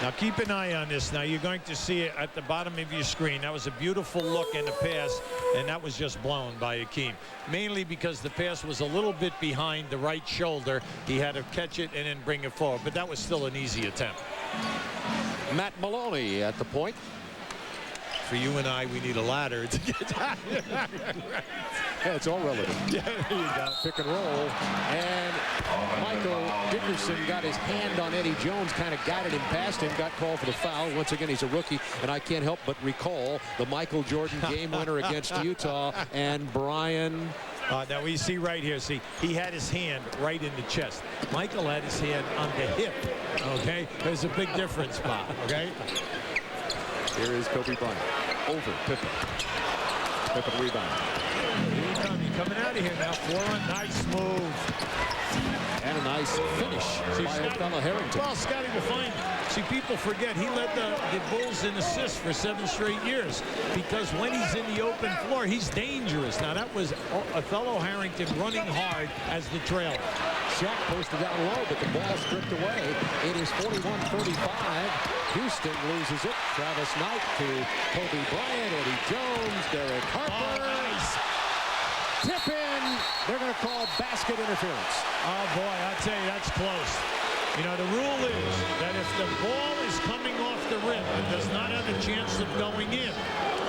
Now keep an eye on this. Now you're going to see it at the bottom of your screen. That was a beautiful look in the pass, and that was just blown by Hakeem. Mainly because the pass was a little bit behind the right shoulder. He had to catch it and then bring it forward, but that was still an easy attempt. Matt Maloney at the point. For you and I, we need a ladder to get down. Yeah, it's all relative. Yeah, there you go. Pick and roll. And Michael Dickerson got his hand on Eddie Jones, kind of guided him past him, got called for the foul. Once again, he's a rookie, and I can't help but recall the Michael Jordan game winner against Utah and Brian. Now we see right here, see, he had his hand right in the chest. Michael had his hand on the hip, okay? There's a big difference, Bob, okay? Here is Kobe Bryant. Over Pippen. Pippen rebound. He's coming out of here now. 4-on. Nice move. And a nice finish by Harrington. Well, Scottie will find him. See, people forget he led the Bulls in assists for 7 straight years because when he's in the open floor, he's dangerous. Now, that was Othello Harrington running hard as the trailer. Shaq posted down low, but the ball stripped away. It is 41-35. Houston loses it. Travis Knight to Kobe Bryant, Eddie Jones, Derek Harper. Oh, nice. Pippen. They're going to call basket interference. Oh, boy, I'll tell you, that's close. You know, the rule is that if the ball is coming off the rim and does not have a chance of going in,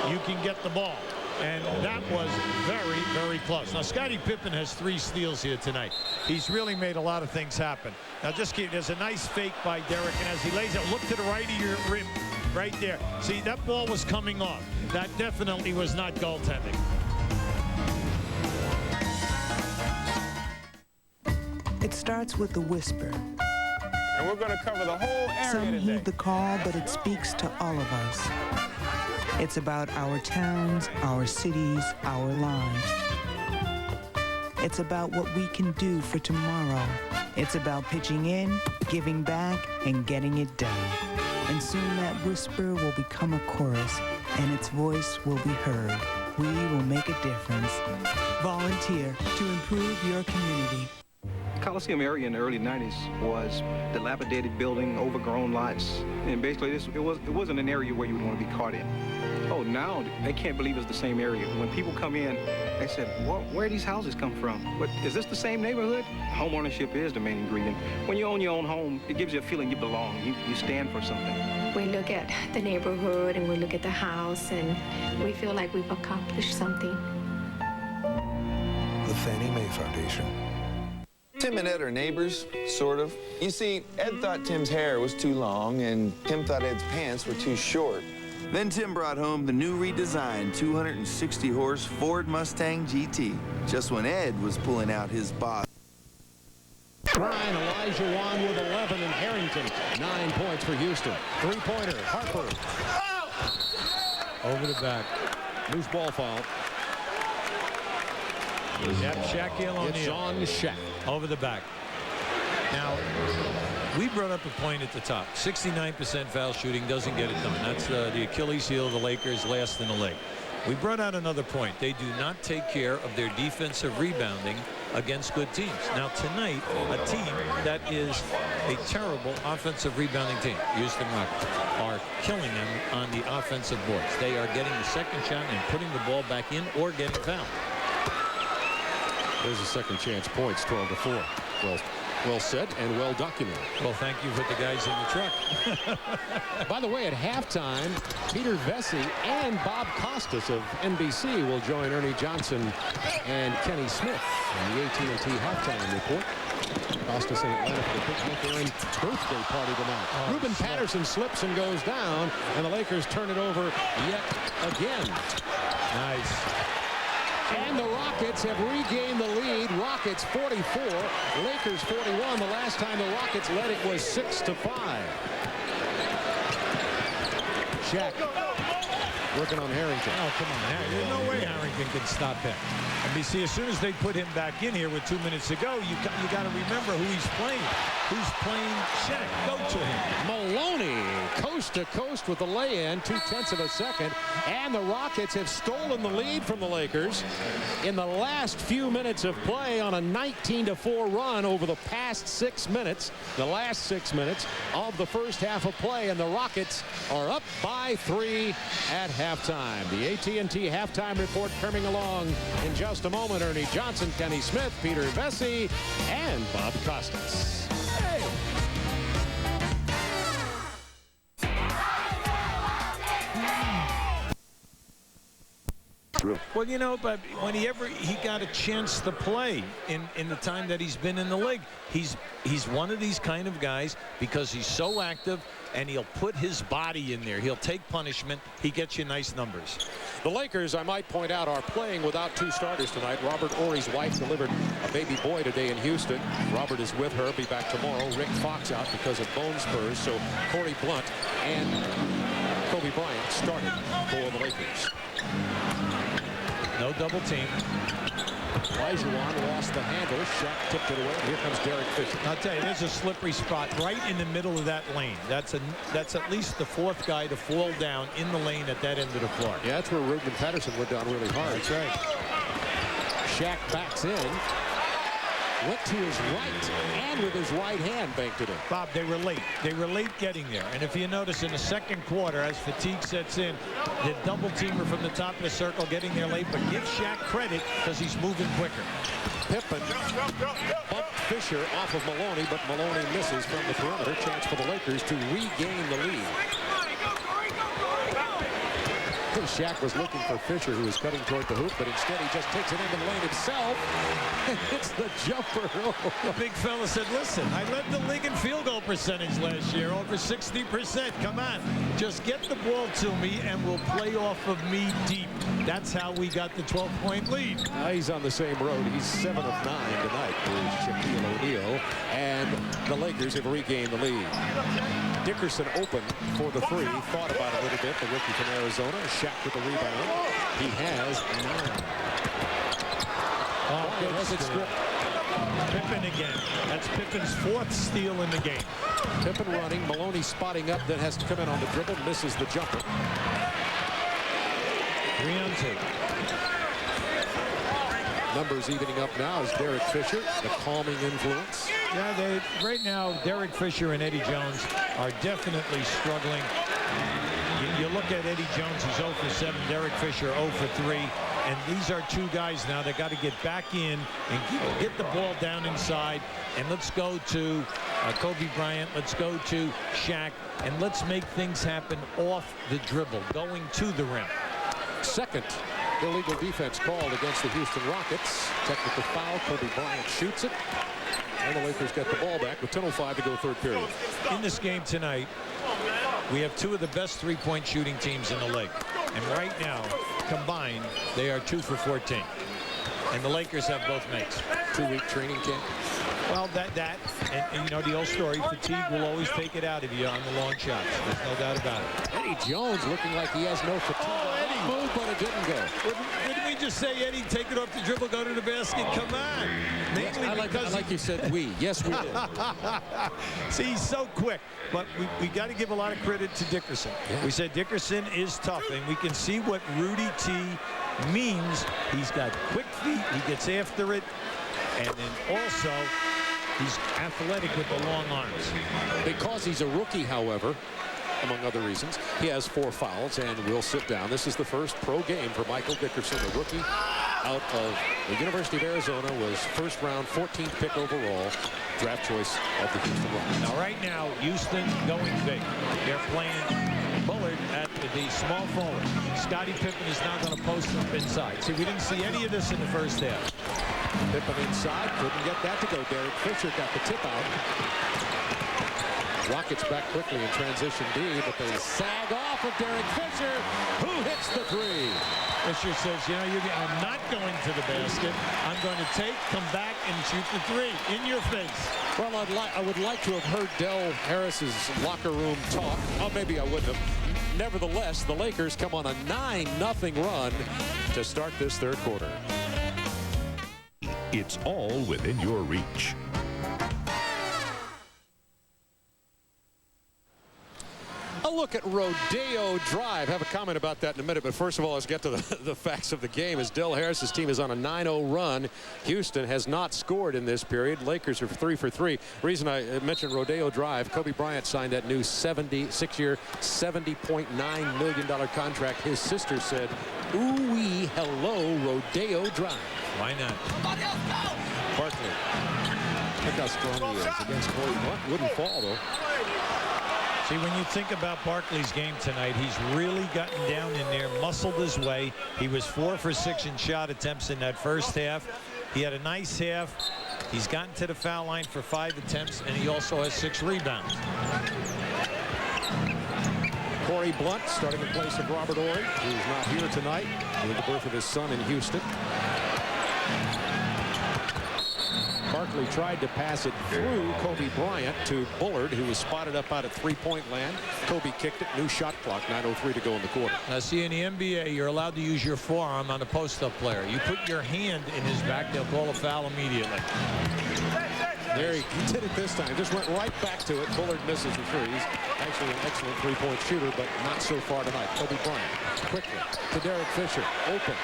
you can get the ball. And that was very, very close. Now, Scottie Pippen has 3 steals here tonight. He's really made a lot of things happen. Now, just keep, there's a nice fake by Derek, and as he lays it, look to the right of your rim, right there. See, that ball was coming off. That definitely was not goaltending. It starts with a whisper. And we're going to cover the whole area Some today. heed the call, but it speaks to all of us. It's about our towns, our cities, our lives. It's about what we can do for tomorrow. It's about pitching in, giving back, and getting it done. And soon that whisper will become a chorus, and its voice will be heard. We will make a difference. Volunteer to improve your community. Coliseum area in the early 90s was dilapidated building, overgrown lots, and basically it wasn't an area where you would want to be caught in. Oh, now they can't believe it's the same area. When people come in, they said, where these houses come from? But is this the same neighborhood? Home ownership is the main ingredient. When you own your own home, it gives you a feeling you belong. You stand for something. We look at the neighborhood and we look at the house and we feel like we've accomplished something. The Fannie Mae Foundation. Tim and Ed are neighbors, sort of. You see, Ed thought Tim's hair was too long, and Tim thought Ed's pants were too short. Then Tim brought home the new redesigned 260-horse Ford Mustang GT, just when Ed was pulling out his boss. Bryant, Olajuwon with 11, and Harrington, 9 points for Houston. 3-pointer, Harper. Over the back. Loose ball foul. Yep, Shaquille O'Neal. It's on Shaq. Over the back. Now, we brought up a point at the top. 69% foul shooting doesn't get it done. That's the Achilles heel of the Lakers, last in the league. We brought out another point. They do not take care of their defensive rebounding against good teams. Now, tonight, a team that is a terrible offensive rebounding team, Houston Rockets, are killing them on the offensive boards. They are getting the second shot and putting the ball back in or getting fouled. There's a second chance points, 12-4. Well said and well documented. Well, thank you for the guys in the truck. By the way, at halftime, Peter Vesey and Bob Costas of NBC will join Ernie Johnson and Kenny Smith in the AT&T halftime report. Costas in Atlanta for the Big Maker birthday party tonight. Ruben Patterson slips and goes down, and the Lakers turn it over yet again. Nice. And the Rockets have regained the lead. Rockets 44, Lakers 41. The last time the Rockets led it was 6-5. Shaq working on Harrington. Oh, come on. There's no way Harrington can stop him. And you see, as soon as they put him back in here with 2 minutes to go, you got to remember who he's playing. Who's playing Shaq? Go to him. Maloney, coast to coast with the lay-in, 0.2 of a second. And the Rockets have stolen the lead from the Lakers in the last few minutes of play on a 19-4 run over the past 6 minutes, the last 6 minutes of the first half of play. And the Rockets are up by 3 at halftime. The AT&T halftime report coming along in just a moment. Ernie Johnson, Kenny Smith, Peter Vesey, and Bob Costas. Hey. Well, you know, but when he got a chance to play in the time that he's been in the league, he's one of these kind of guys because he's so active and he'll put his body in there. He'll take punishment. He gets you nice numbers. The Lakers, I might point out, are playing without 2 starters tonight. Robert Ory's wife delivered a baby boy today in Houston. Robert is with her, be back tomorrow. Rick Fox out because of bone spurs. So Corey Blunt and Kobe Bryant started for the Lakers. No double team. Olajuwon lost the handle. Shaq tipped it away. Here comes Derek Fisher. I'll tell you, there's a slippery spot right in the middle of that lane. That's at least the fourth guy to fall down in the lane at that end of the floor. Yeah, that's where Ruben Patterson went down really hard. That's right. Shaq backs in. Went to his right, and with his right hand banked it in. Bob, they were late. They were late getting there. And if you notice in the second quarter, as fatigue sets in, the double teamer from the top of the circle getting there late, but give Shaq credit because he's moving quicker. Pippen bumped Fisher off of Maloney, but Maloney misses from the perimeter. Chance for the Lakers to regain the lead. Shaq was looking for Fisher, who was cutting toward the hoop, but instead he just takes it into the lane himself and hits the jumper. The big fella said, listen, I led the league in field goal percentage last year, over 60%. Come on, just get the ball to me and we'll play off of me deep. That's how we got the 12-point lead. He's on the same road. He's 7 of 9 tonight for Shaquille O'Neal, and the Lakers have regained the lead. Dickerson open for the three. Thought about it a little bit. The rookie from Arizona. Shaq with the rebound. He has 9. Oh, good strip. Pippen again. That's Pippen's fourth steal in the game. Pippen running. Maloney spotting up. Then has to come in on the dribble. Misses the jumper. 3 on 2. Numbers evening up now is Derek Fisher, the calming influence. Yeah, right now, Derek Fisher and Eddie Jones are definitely struggling. You look at Eddie Jones, he's 0 for 7. Derek Fisher 0 for 3. And these are two guys now that got to get back in and get the ball down inside. And let's go to Kobe Bryant. Let's go to Shaq. And let's make things happen off the dribble, going to the rim. Second illegal defense called against the Houston Rockets. Technical foul. Kobe Bryant shoots it. And the Lakers get the ball back with 10:05 to go third period. In this game tonight, we have two of the best three-point shooting teams in the league. And right now, combined, they are 2 for 14. And the Lakers have both makes. 2-week training camp. Well, and you know the old story, fatigue will always take it out of you on the long shots. There's no doubt about it. Eddie Jones looking like he has no fatigue. Eddie moved, but it didn't go. Didn't we just say, Eddie, take it off the dribble, go to the basket? Come on. Mainly I like you said we. Yes, we did. See, he's so quick. But we got to give a lot of credit to Dickerson. Yeah. We said Dickerson is tough, and we can see what Rudy T means. He's got quick feet. He gets after it. And then also, he's athletic with the long arms. Because he's a rookie, however, among other reasons, he has 4 fouls and will sit down. This is the first pro game for Michael Dickerson, the rookie out of the University of Arizona, was first round, 14th pick overall, draft choice of the Houston Rockets. Now, right now, Houston going big. They're playing Bullard at the small forward. Scottie Pippen is now going to post up inside. See, we didn't see any of this in the first half. Pippen inside, couldn't get that to go. Derek Fisher got the tip out. Rockets back quickly in transition D, but they sag off of Derek Fisher, who hits the 3. Fisher says, you know, I'm not going to the basket. I'm going to come back and shoot the 3 in your face. Well, I would like to have heard Del Harris's locker room talk. Oh, maybe I wouldn't have. Nevertheless, the Lakers come on a 9-0 run to start this third quarter. It's all within your reach. A look at Rodeo Drive. Have a comment about that in a minute, but first of all, let's get to the facts of the game. As Del Harris's team is on a 9-0 run, Houston has not scored in this period. Lakers are 3 for 3. Reason I mentioned Rodeo Drive, Kobe Bryant signed that new 6-year, $70.9 million contract. His sister said, ooh-wee, hello, Rodeo Drive. Why not? Barkley. Look how strong he is against Corey. Wouldn't fall, though. See, when you think about Barkley's game tonight, he's really gotten down in there, muscled his way. He was 4 for 6 in shot attempts in that first half. He had a nice half. He's gotten to the foul line for 5 attempts, and he also has 6 rebounds. Corey Blunt starting in place of Robert Horry, who's not here tonight with the birth of his son in Houston. Barkley tried to pass it through Kobe Bryant to Bullard, who was spotted up out at three-point land. Kobe kicked it. New shot clock. 9:03 to go in the quarter. Now, see, in the NBA, you're allowed to use your forearm on a post-up player. You put your hand in his back, they'll call a foul immediately. There he did it this time. Just went right back to it. Bullard misses the three. He's actually an excellent three-point shooter, but not so far tonight. Kobe Bryant quickly to Derek Fisher. Open.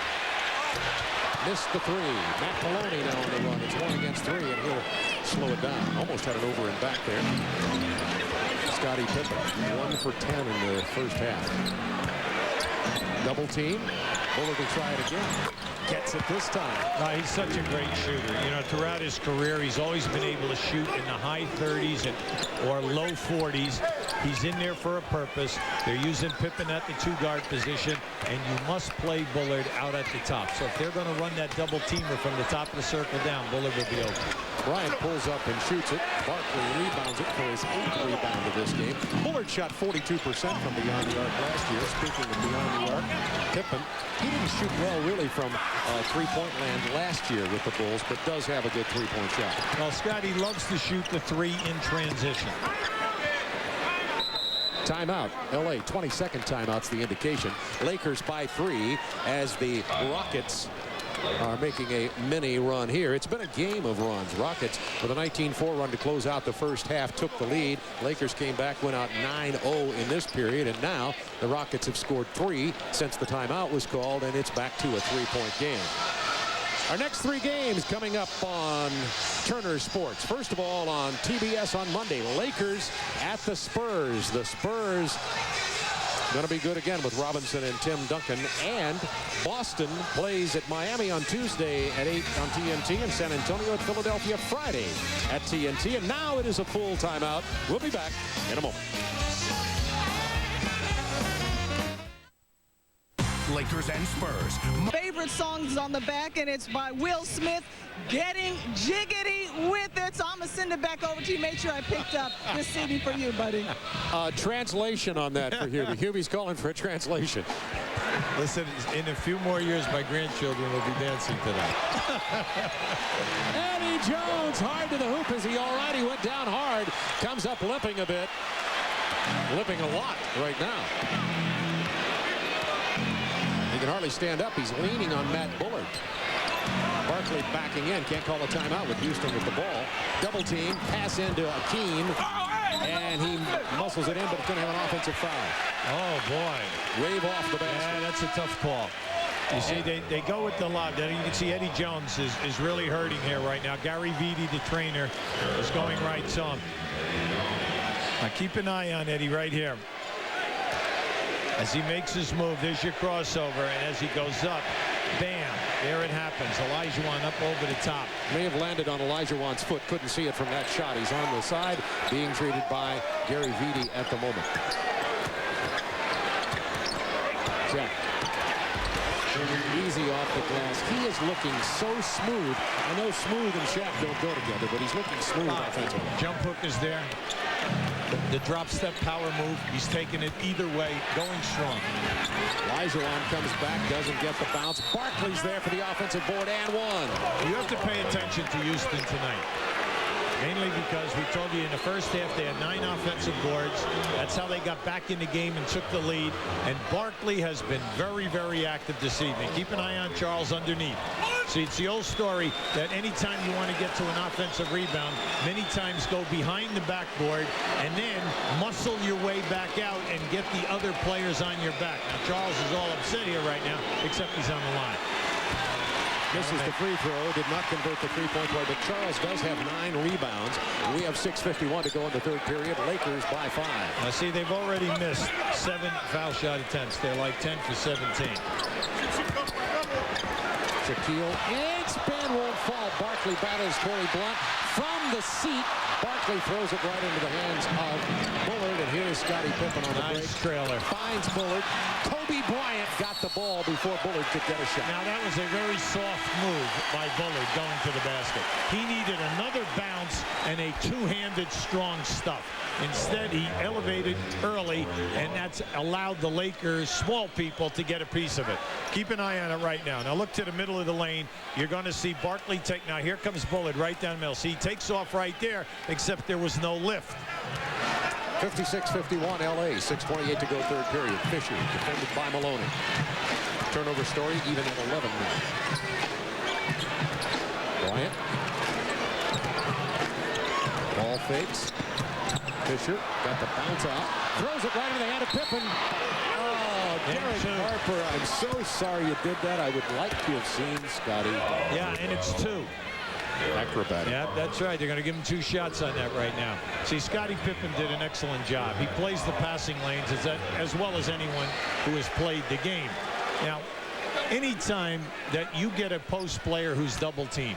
Missed the three. Matt Maloney now on the run. It's 1 against 3, and he'll slow it down. Almost had it over and back there. Scottie Pippen, 1 for 10 in the first half. Double team. Bullard will try it again. Gets it this time. He's such a great shooter. You know, throughout his career, he's always been able to shoot in the high 30s or low 40s. He's in there for a purpose. They're using Pippen at the 2-guard position, and you must play Bullard out at the top. So if they're going to run that double teamer from the top of the circle down, Bullard will be open. Bryant pulls up and shoots it. Barkley rebounds it for his 8th rebound of this game. Bullard shot 42% from beyond the arc last year. Speaking of beyond the arc, Pippen, he didn't shoot well really from three-point land last year with the Bulls, but does have a good three-point shot. Well, Scottie loves to shoot the 3 in transition. Timeout. LA, 22nd timeout's the indication. Lakers by 3 as the Rockets are making a mini run here. It's been a game of runs. Rockets with a 19-4 run to close out the first half took the lead. Lakers came back, went out 9-0 in this period, and now the Rockets have scored 3 since the timeout was called, and it's back to a 3-point game. Our next 3 games coming up on Turner Sports. First of all, on TBS on Monday, Lakers at the Spurs. The Spurs going to be good again with Robinson and Tim Duncan. And Boston plays at Miami on Tuesday at 8 on TNT, and San Antonio at Philadelphia Friday at TNT. And now it is a full timeout. We'll be back in a moment. Lakers and Spurs. Favorite songs on the back, and it's by Will Smith, Getting Jiggity with It. So I'm going to send it back over to you. Make sure I picked up this CD for you, buddy. Translation on that for Hubie. Hubie's calling for a translation. Listen, in a few more years, my grandchildren will be dancing to that. Eddie Jones hard to the hoop. Is he all right? He went down hard. Comes up limping a bit. Limping a lot right now. He can hardly stand up. He's leaning on Matt Bullard. Barkley backing in. Can't call a timeout with Houston with the ball. Double team. Pass into Hakeem. And he muscles it in, but it's going to have an offensive foul. Oh, boy. Wave off the basket. Yeah, that's a tough call. You see, they go with the lob. You can see Eddie Jones is really hurting here right now. Gary Vitti, the trainer, is going right to him. Now, keep an eye on Eddie right here. As he makes his move, there's your crossover, and as he goes up, bam, there it happens. Olajuwon up over the top. May have landed on Olajuwon's foot. Couldn't see it from that shot. He's on the side, being treated by Gary Vitti at the moment. Shaq. Easy off the glass. He is looking so smooth. I know smooth and Shaq don't go together, but he's looking smooth offensively. Jump hook is there. The drop step power move. He's taking it either way, going strong. Olajuwon comes back, doesn't get the bounce. Barkley's there for the offensive board and one. You have to pay attention to Houston tonight. Mainly because we told you in the first half they had 9 offensive boards. That's how they got back in the game and took the lead. And Barkley has been very, very active this evening. Keep an eye on Charles underneath. See, it's the old story that anytime you want to get to an offensive rebound, many times go behind the backboard and then muscle your way back out and get the other players on your back. Now, Charles is all upset here right now, except he's on the line. Misses the free throw, did not convert the three-point play, but Charles does have 9 rebounds. We have 6:51 to go in the third period. Lakers by 5. Now, see, they've already missed 7 foul shot attempts. They're like 10 for 17. Shaquille, and spin won't fall. Barkley battles Corey Blunt from the seat. Barkley throws it right into the hands of Bullard, and here's Scottie Pippen on the break. Trailer. Finds Bullard. Kobe Bryant got the ball before Bullard could get a shot. Now, that was a very soft move by Bullard going to the basket. He needed another bounce and a two-handed strong stuff. Instead, he elevated early, and that's allowed the Lakers, small people, to get a piece of it. Keep an eye on it right now. Now, look to the middle of the lane. You're going to see Barkley take, now here comes Bullard right down the middle. See, he takes off right there, except there was no lift. 56-51 LA, 6:28 to go third period. Fisher defended by Maloney. Turnover story even at 11 now. Bryant. Ball fakes. Fisher got the bounce out. Throws it right into the hand of Pippen. Oh, Derek Harper, I'm so sorry you did that. I would like to have seen Scottie. Yeah, and it's 2. Acrobatic. Yeah, that's right. They're going to give him 2 shots on that right now. See, Scottie Pippen did an excellent job. He plays the passing lanes as well as anyone who has played the game. Now, anytime that you get a post player who's double teamed,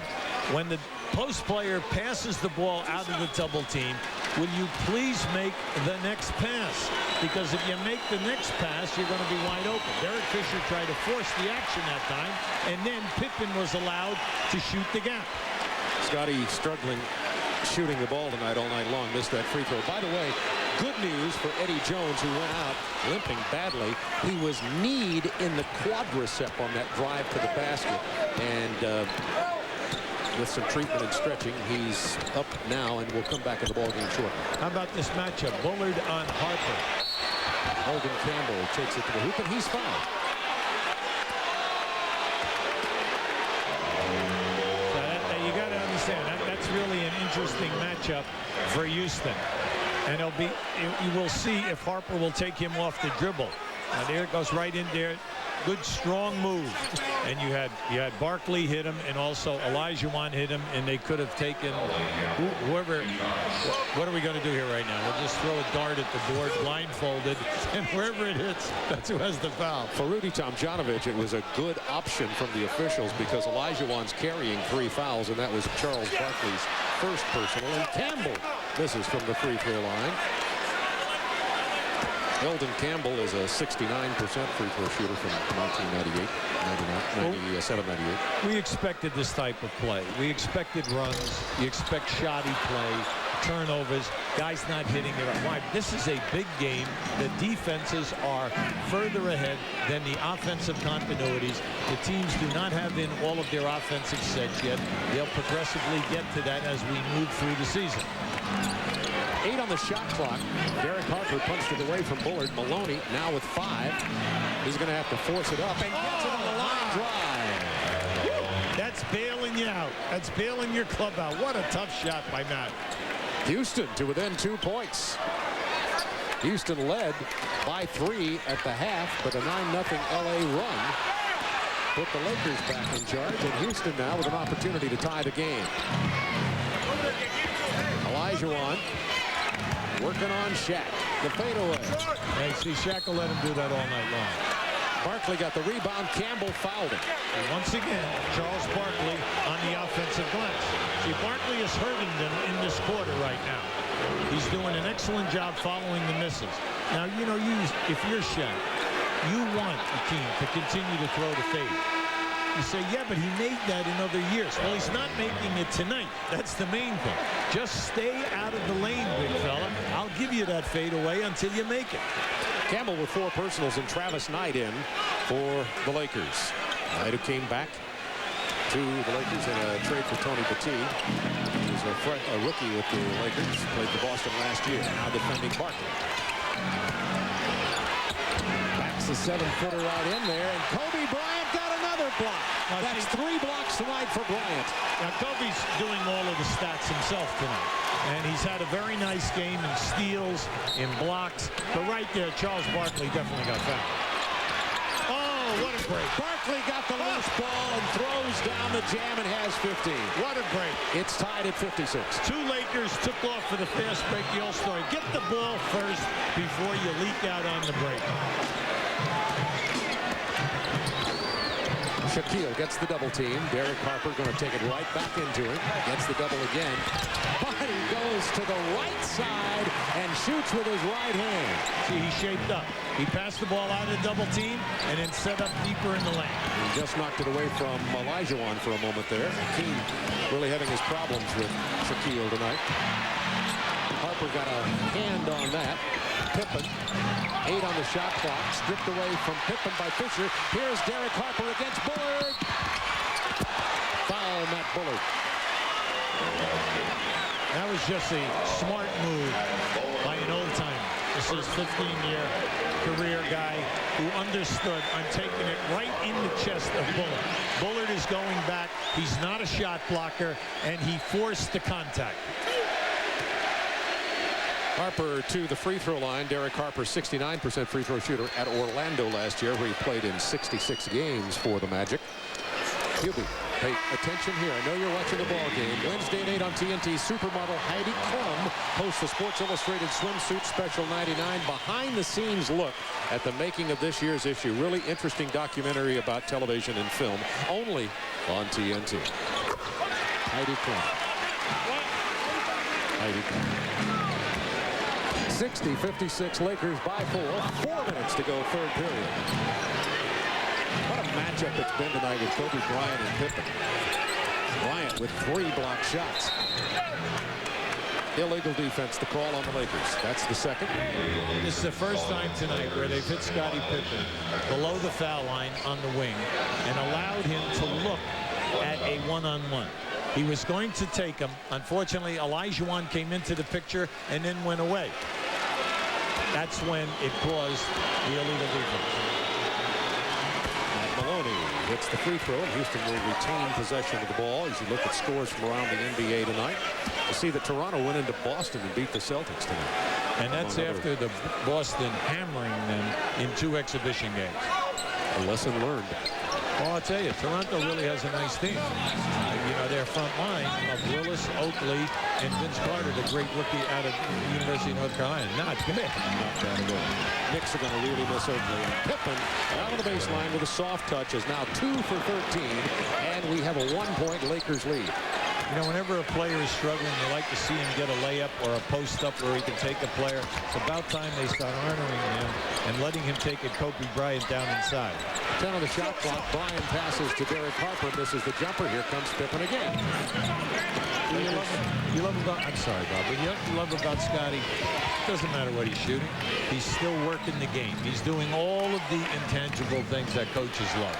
when the post player passes the ball out of the double team, will you please make the next pass? Because if you make the next pass, you're going to be wide open. Derek Fisher tried to force the action that time, and then Pippen was allowed to shoot the gap. Scottie struggling shooting the ball tonight all night long. Missed that free throw. By the way, good news for Eddie Jones, who went out limping badly. He was kneed in the quadricep on that drive to the basket. And with some treatment and stretching, he's up now and will come back in the ballgame shortly. How about this matchup? Bullard on Harper. Holden Campbell takes it to the hoop, and he's fouled. You got to understand that's really an interesting matchup for Houston, and you will see if Harper will take him off the dribble. Now there it goes right in there. Good strong move, and you had Barkley hit him, and also Olajuwon hit him, and they could have taken whoever. What are we going to do here right now? We'll just throw a dart at the board, blindfolded, and wherever it hits, that's who has the foul. For Rudy Tomjanovich, it was a good option from the officials because Olajuwon's carrying 3 fouls, and that was Charles Barkley's first personal, and Campbell misses from the free throw line. Eldon Campbell is a 69% free throw shooter from 97, 98. We expected this type of play. We expected runs. You expect shoddy play, turnovers, guys not hitting it. Why? This is a big game. The defenses are further ahead than the offensive continuities. The teams do not have in all of their offensive sets yet. They'll progressively get to that as we move through the season. 8 on the shot clock. Derek Harper punched it away from Bullard. Maloney now with 5. He's going to have to force it up and gets it on the line drive. That's bailing you out. That's bailing your club out. What a tough shot by Matt. Houston to within 2 points. Houston led by 3 at the half, but a 9-0 LA run put the Lakers back in charge, and Houston now with an opportunity to tie the game. Olajuwon working on Shaq. The fadeaway. Hey, see, Shaq will let him do that all night long. Barkley got the rebound. Campbell fouled him. And once again, Charles Barkley on the offensive glass. See, Barkley is hurting them in this quarter right now. He's doing an excellent job following the misses. Now, you know, if you're Shaq, you want Hakeem to continue to throw the fade. You say, yeah, but he made that in other years. Well, he's not making it tonight. That's the main thing. Just stay out of the lane, big fella. I'll give you that fade away until you make it. Campbell with 4 personals and Travis Knight in for the Lakers. Knight who came back to the Lakers in a trade for Tony Petit. He was a rookie with the Lakers. Played for Boston last year. Now defending Barkley. Backs the 7-footer right in there, and Kobe Bryant got another block. That's 3 blocks tonight for Bryant. Now, Kobe's doing all of the stats himself tonight. And he's had a very nice game in steals, in blocks. But right there, Charles Barkley definitely got fouled. Oh, what a break. Barkley got the loose ball and throws down the jam and has 15. What a break. It's tied at 56. 2 Lakers took off for the fast break. The All-Star. Get the ball first before you leak out on the break. Shaquille gets the double team. Derek Harper going to take it right back into it. Gets the double again. But he goes to the right side and shoots with his right hand. See, he shaped up. He passed the ball out of the double team and then set up deeper in the lane. He just knocked it away from Olajuwon for a moment there. Hakeem really having his problems with Shaquille tonight. Harper got a hand on that. Pippen, 8 on the shot clock, stripped away from Pippen by Fisher. Here's Derek Harper against Bullard. Foul Matt Bullard. That was just a smart move by an old-timer. This is 15-year career guy who understood, I'm taking it right in the chest of Bullard. Bullard is going back. He's not a shot blocker, and he forced the contact. Harper to the free throw line. Derek Harper, 69% free throw shooter at Orlando last year, where he played in 66 games for the Magic. Hubie, pay attention here. I know you're watching the ball game. Wednesday at 8 on TNT, supermodel Heidi Klum hosts the Sports Illustrated Swimsuit Special 99 behind-the-scenes look at the making of this year's issue. Really interesting documentary about television and film, only on TNT. Heidi Klum. Heidi Klum. 60-56 Lakers by 4. 4 minutes to go, third period. What a matchup it's been tonight with Kobe Bryant and Pippen. Bryant with 3 block shots. Illegal defense, the call on the Lakers. That's the second. This is the first time tonight where they've hit Scottie Pippen below the foul line on the wing and allowed him to look at a one-on-one. He was going to take him. Unfortunately, Olajuwon came into the picture and then went away. That's when it caused the illegal defense. Maloney hits the free throw, and Houston will retain possession of the ball as you look at scores from around the NBA tonight. You see that Toronto went into Boston and beat the Celtics tonight. And that's after the Boston hammering them in 2 exhibition games. A lesson learned. Well, I'll tell you, Toronto really has a nice team. You know, their front line of Willis, Oakley, and Vince Carter, the great rookie out of the University of North Carolina. Not good. Not bad at all. Knicks are going to really miss Oakley. And Pippen out of the baseline with a soft touch is now 2 for 13, and we have a 1-point Lakers lead. You know, whenever a player is struggling, you like to see him get a layup or a post-up where he can take a player. It's about time they start honoring him and letting him take a Kobe Bryant down inside. 10 on the shot clock. Bryant passes to Derek Harper. Misses the jumper. Here comes Pippen again. You love about, I'm sorry, Bob, but you love about Scottie, it doesn't matter what he's shooting. He's still working the game. He's doing all of the intangible things that coaches love.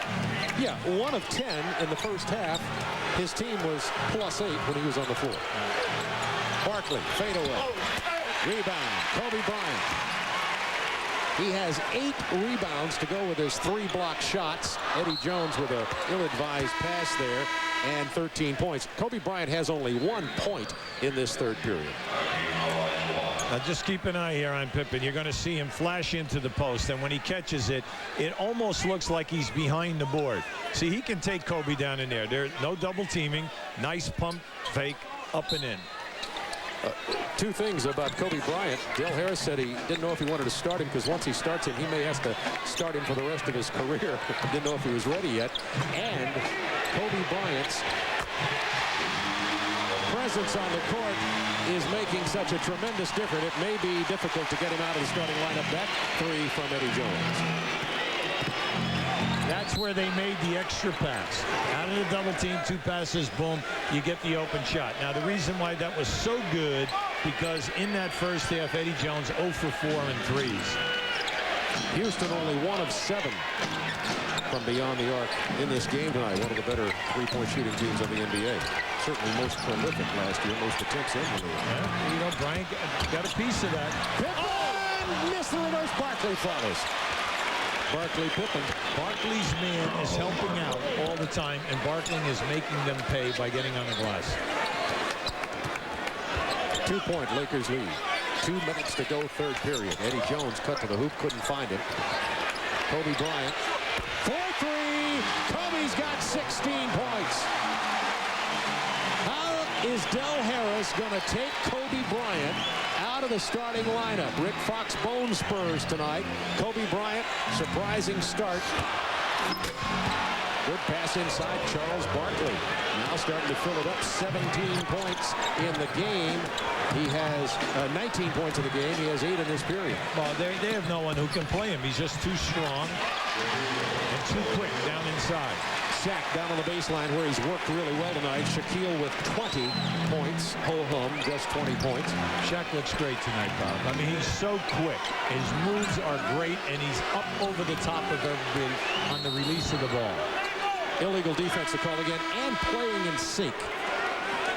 Yeah, 1 of 10 in the first half. His team was +8 when he was on the floor. Barkley, fade away. Rebound, Kobe Bryant. He has 8 rebounds to go with his 3 block shots. Eddie Jones with an ill-advised pass there and 13 points. Kobe Bryant has only 1 point in this third period. Now just keep an eye here on Pippen. You're going to see him flash into the post, and when he catches it, it almost looks like he's behind the board. See, he can take Kobe down in there. There's no double teaming. Nice pump fake, up and in. 2 things about Kobe Bryant. Dale Harris said he didn't know if he wanted to start him because once he starts him, he may have to start him for the rest of his career. Didn't know if he was ready yet. And Kobe Bryant's presence on the court is making such a tremendous difference. It may be difficult to get him out of the starting lineup. That 3 from Eddie Jones. That's where they made the extra pass. Out of the double team, 2 passes, boom, you get the open shot. Now, the reason why that was so good, because in that first half, Eddie Jones 0 for 4 in threes. Houston only 1 of 7 from beyond the arc in this game tonight. One of the better 3-point shooting teams in the NBA. Certainly most prolific last year, most attempts in the league. Yeah, you know, Bryant got a piece of that. Pippen missed the reverse. Barkley follows. Barkley, Pippen. Barkley's man is helping out all the time, and Barkley is making them pay by getting on the glass. 2-point Lakers lead. 2 minutes to go, third period. Eddie Jones cut to the hoop, couldn't find it. Kobe Bryant. 4-3. Kobe's got 16 points. How is Del Harris going to take Kobe Bryant out of the starting lineup? Rick Fox bone spurs tonight. Kobe Bryant, surprising start. Good pass inside, Charles Barkley. Now starting to fill it up, 17 points in the game. He has 19 points in the game. He has 8 in this period. Well, they have no one who can play him. He's just too strong and too quick down inside. Shaq down on the baseline where he's worked really well tonight. Shaquille with 20 points. Ho-hum, just 20 points. Shaq looks great tonight, Bob. I mean, he's so quick. His moves are great, and he's up over the top of everybody on the release of the ball. illegal defense to call again, and playing in sync.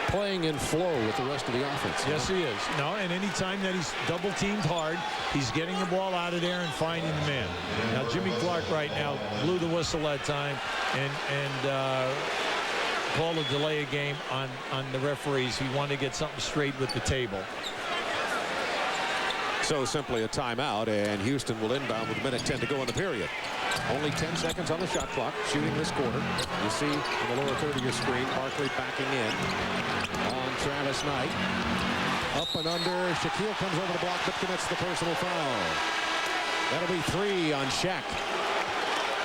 Playing in flow with the rest of the offense. Yes, he is. No, and any time that he's double-teamed hard, he's getting the ball out of there and finding the man. Now, Jimmy Clark right now blew the whistle that time and called a delay of game on the referees. He wanted to get something straight with the table. So simply a timeout, and Houston will inbound with 1:10 to go in the period. Only 10 seconds on the shot clock, shooting this quarter. You see in the lower third of your screen, Barkley backing in on Travis Knight. Up and under. Shaquille comes over the block, but commits the personal foul. That'll be 3 on Shaq.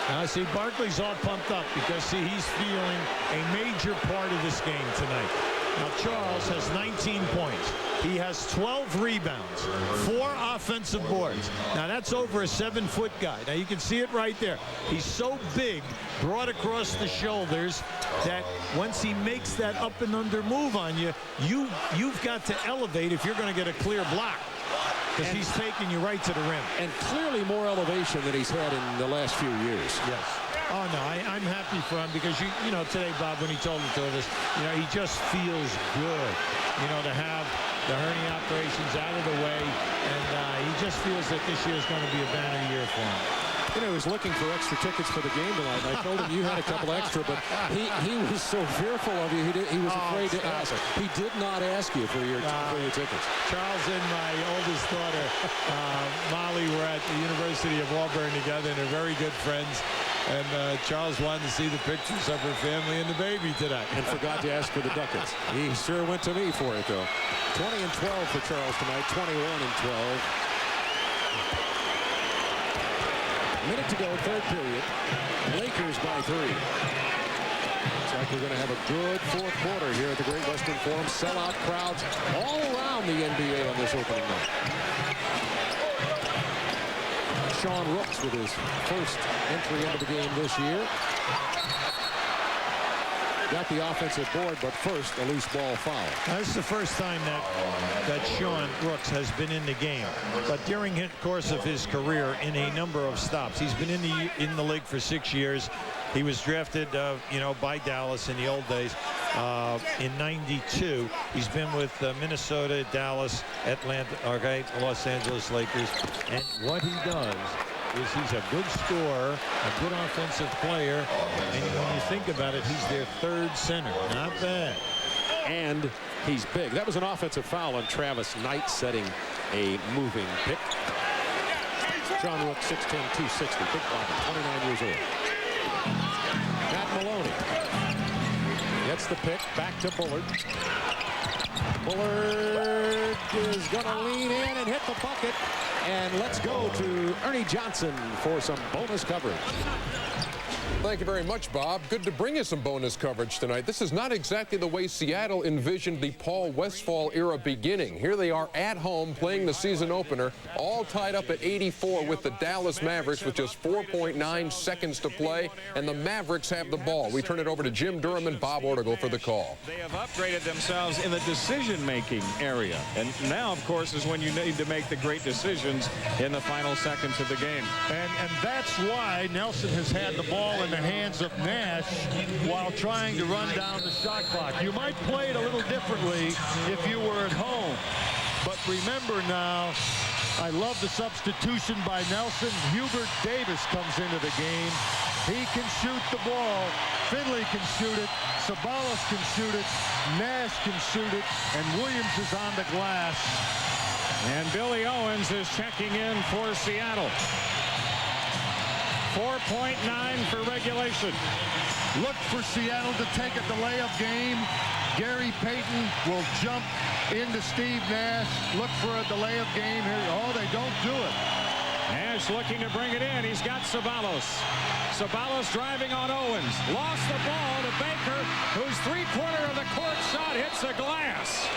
Now, see, Barkley's all pumped up because, see, he's feeling a major part of this game tonight. Now, Charles has 19 points. He has 12 rebounds, 4 offensive boards. Now, that's over a 7-foot guy. Now, you can see it right there. He's so big, broad across the shoulders, that once he makes that up and under move on you, you've got to elevate if you're going to get a clear block. Because he's taking you right to the rim. And clearly more elevation than he's had in the last few years. Yes. Oh, no, I'm happy for him because, you know, today, Bob, when he told it to us, you know, he just feels good, you know, to have the hernia operations out of the way. And he just feels that this year is going to be a banner year for him. You know, he was looking for extra tickets for the game tonight. And I told him you had a couple extra, but he was so fearful of you, he was afraid to ask. He did not ask you for your tickets. Charles and my oldest daughter, Molly, were at the University of Auburn together, and they're very good friends. And Charles wanted to see the pictures of her family and the baby today. And forgot to ask for the ducats. He sure went to me for it, though. 20 and 12 for Charles tonight, 21 and 12. Minute to go, third period. Lakers by 3. Looks like we're going to have a good fourth quarter here at the Great Western Forum. Sellout crowds all around the NBA on this opening night. Sean Rooks with his first entry into the game this year. Got the offensive board, but first a loose ball foul. Now, this is the first time that Sean Rooks has been in the game, but during the course of his career in a number of stops. He's been in the league for 6 years. He was drafted, you know, by Dallas in the old days. In '92, he's been with Minnesota, Dallas, Atlanta, okay, Los Angeles Lakers, and what he does is he's a good scorer, a good offensive player, and when you think about it, he's their third center. Not bad. And he's big. That was an offensive foul on Travis Knight, setting a moving pick. John Rooks, 6'10", 260, big body, 29 years old. Matt Maloney gets the pick, back to Bullard. Bullard is going to lean in and hit the bucket. And let's go to Ernie Johnson for some bonus coverage. Thank you very much, Bob. Good to bring you some bonus coverage tonight. This is not exactly the way Seattle envisioned the Paul Westphal era beginning. Here they are at home playing the season opener, all tied up at 84 with the Dallas Mavericks with just 4.9 seconds to play, and the Mavericks have the ball. We turn it over to Jim Durham and Bob Ortigal for the call. They have upgraded themselves in the decision-making area, and now, of course, is when you need to make the great decisions in the final seconds of the game. And that's why Nelson has had the ball in the hands of Nash while trying to run down the shot clock. You might play it a little differently if you were at home. But remember now, I love the substitution by Nelson. Hubert Davis comes into the game. He can shoot the ball. Finley can shoot it. Sabalas can shoot it. Nash can shoot it. And Williams is on the glass. And Billy Owens is checking in for Seattle. 4.9 for regulation. Look for Seattle to take a delay-up game. Gary Payton will jump into Steve Nash. Look for a delay-up game here. Oh, they don't do it. Nash looking to bring it in. He's got Sabalos. Sabalos driving on Owens. Lost the ball to Baker, whose three-quarter of the court shot hits the glass.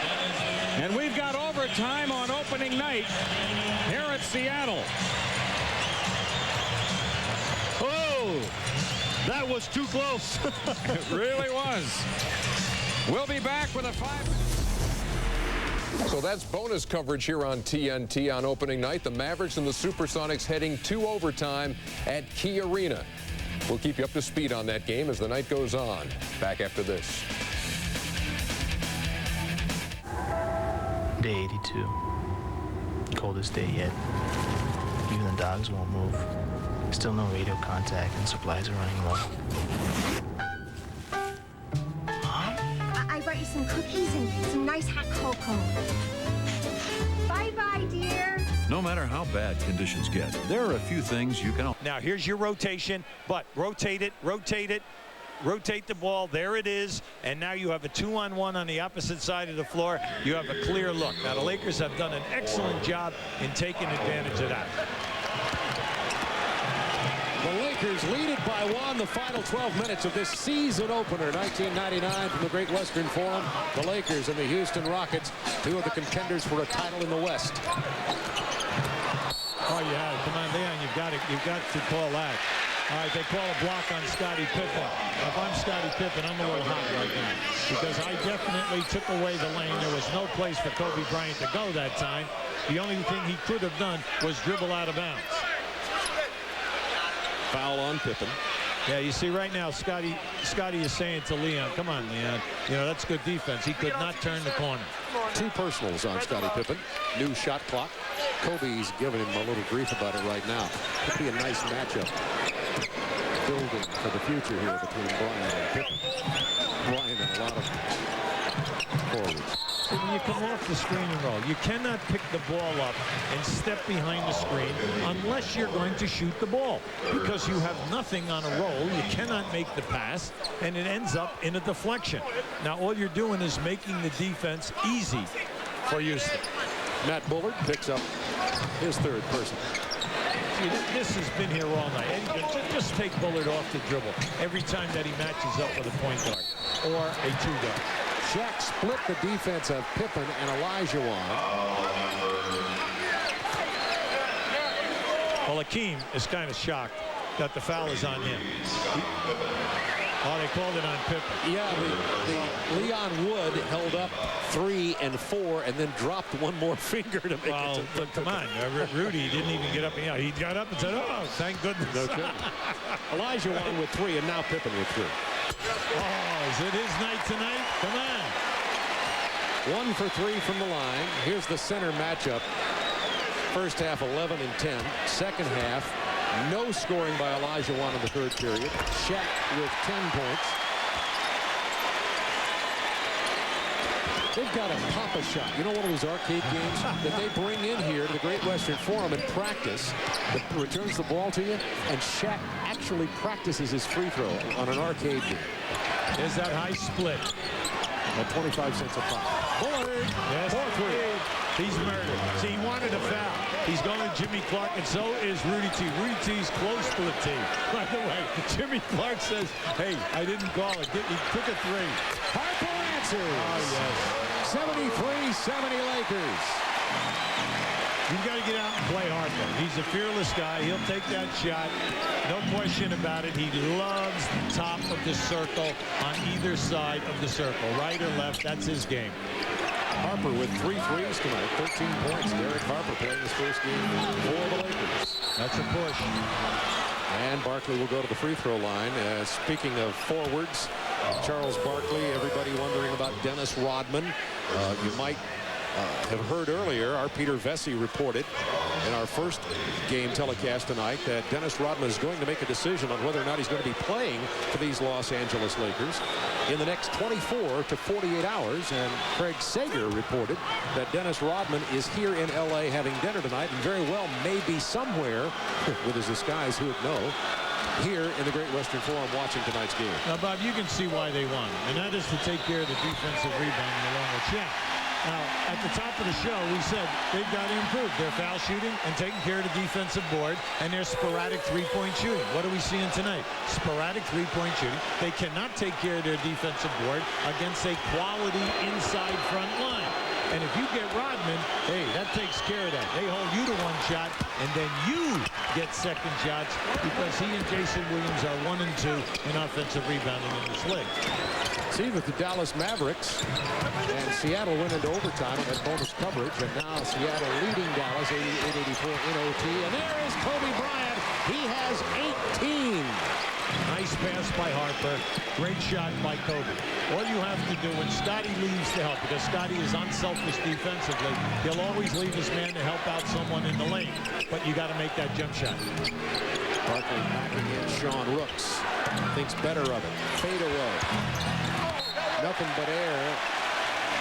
And we've got overtime on opening night here at Seattle. Oh, that was too close. It really was. We'll be back with a 5. So that's bonus coverage here on TNT on opening night. The Mavericks and the Supersonics heading to overtime at Key Arena. We'll keep you up to speed on that game as the night goes on. Back after this. Day 82. Coldest day yet. Even the dogs won't move. Still no radio contact and supplies are running low. I brought you some cookies and some nice hot cocoa. Bye-bye, dear. No matter how bad conditions get, there are a few things you can... Now, here's your rotation, but rotate it, rotate the ball. There it is. And now you have a 2-on-1 on the opposite side of the floor. You have a clear look. Now, the Lakers have done an excellent job in taking advantage of that. The Lakers lead it by 1, the final 12 minutes of this season opener, 1999 from the Great Western Forum. The Lakers and the Houston Rockets, two of the contenders for a title in the West. Oh, yeah, come on, Leon, you've got to call that. All right, they call a block on Scottie Pippen. If I'm Scottie Pippen, I'm a little hot right now because I definitely took away the lane. There was no place for Kobe Bryant to go that time. The only thing he could have done was dribble out of bounds. Foul on Pippen. Yeah, you see right now, Scottie is saying to Leon, come on, Leon. You know, that's good defense. He could not turn the corner. 2 personals on Scottie Pippen. New shot clock. Kobe's giving him a little grief about it right now. Could be a nice matchup. Building for the future here between Bryant and Pippen. Bryant and a lot of forwards. So when you come off the screen and roll, you cannot pick the ball up and step behind the screen unless you're going to shoot the ball. Because you have nothing on a roll, you cannot make the pass, and it ends up in a deflection. Now all you're doing is making the defense easy for Houston. Matt Bullard picks up his third person. See, this has been here all night. Just take Bullard off the dribble every time that he matches up with a point guard or a 2-guard. Shaq split the defense of Pippen and Olajuwon. Well, Hakeem is kind of shocked that the foul is on him. Oh, they called it on Pippen. Yeah, the Leon Wood held up 3 and 4 and then dropped one more finger to make it to but come on, Rudy didn't even get up. He got up and said, oh, thank goodness. No kidding. Olajuwon with 3 and now Pippen with 3. Oh, is it his night tonight? Come on. 1 for 3 from the line. Here's the center matchup. First half 11 and 10. Second half, no scoring by Olajuwon in the third period. Shaq with 10 points. They've got a pop-a shot. You know, one of those arcade games that they bring in here to the Great Western Forum and practice, that returns the ball to you, and Shaq actually practices his free throw on an arcade game. There's that high split. At 25 cents a pop. Bullard, yes, 4-3. He's murdered. See, he wanted a foul. He's going to Jimmy Clark, and so is Rudy T. Rudy T's close to the tee. By the way, Jimmy Clark says, hey, I didn't call it. He took a 3. Harper answers. Oh, yes. 73-70 Lakers. You've got to get out and play Harper. He's a fearless guy. He'll take that shot. No question about it. He loves the top of the circle on either side of the circle. Right or left, that's his game. Harper with 3 threes tonight, 13 points. Derek Harper playing his first game for the Lakers. That's a push. And Barkley will go to the free throw line. Speaking of forwards, Charles Barkley, everybody wondering about Dennis Rodman. You might have heard earlier, our Peter Vesey reported in our first game telecast tonight that Dennis Rodman is going to make a decision on whether or not he's going to be playing for these Los Angeles Lakers in the next 24 to 48 hours. And Craig Sager reported that Dennis Rodman is here in L.A. having dinner tonight and very well may be somewhere with his disguise, who would know, here in the Great Western Forum watching tonight's game. Now, Bob, you can see why they won, and that is to take care of the defensive rebounding along with Shaq. Now, at the top of the show, we said they've got to improve their foul shooting and taking care of the defensive board and their sporadic three-point shooting. What are we seeing tonight? Sporadic three-point shooting. They cannot take care of their defensive board against a quality inside front line. And if you get Rodman, hey, that takes care of that. They hold you to 1 shot, and then you get second shots because he and Jason Williams are 1 and 2 in offensive rebounding in this league. See, with the Dallas Mavericks, and Seattle went into overtime on that bonus coverage, and now Seattle leading Dallas 88-84 in OT. And there is Kobe Bryant. He has 18. by Harper. Great shot by Kobe. All you have to do when Scottie leaves to help, because Scottie is unselfish defensively, he'll always leave his man to help out someone in the lane. But you got to make that jump shot. Barkley back again. Sean Rooks thinks better of it. Fade away. Nothing but air.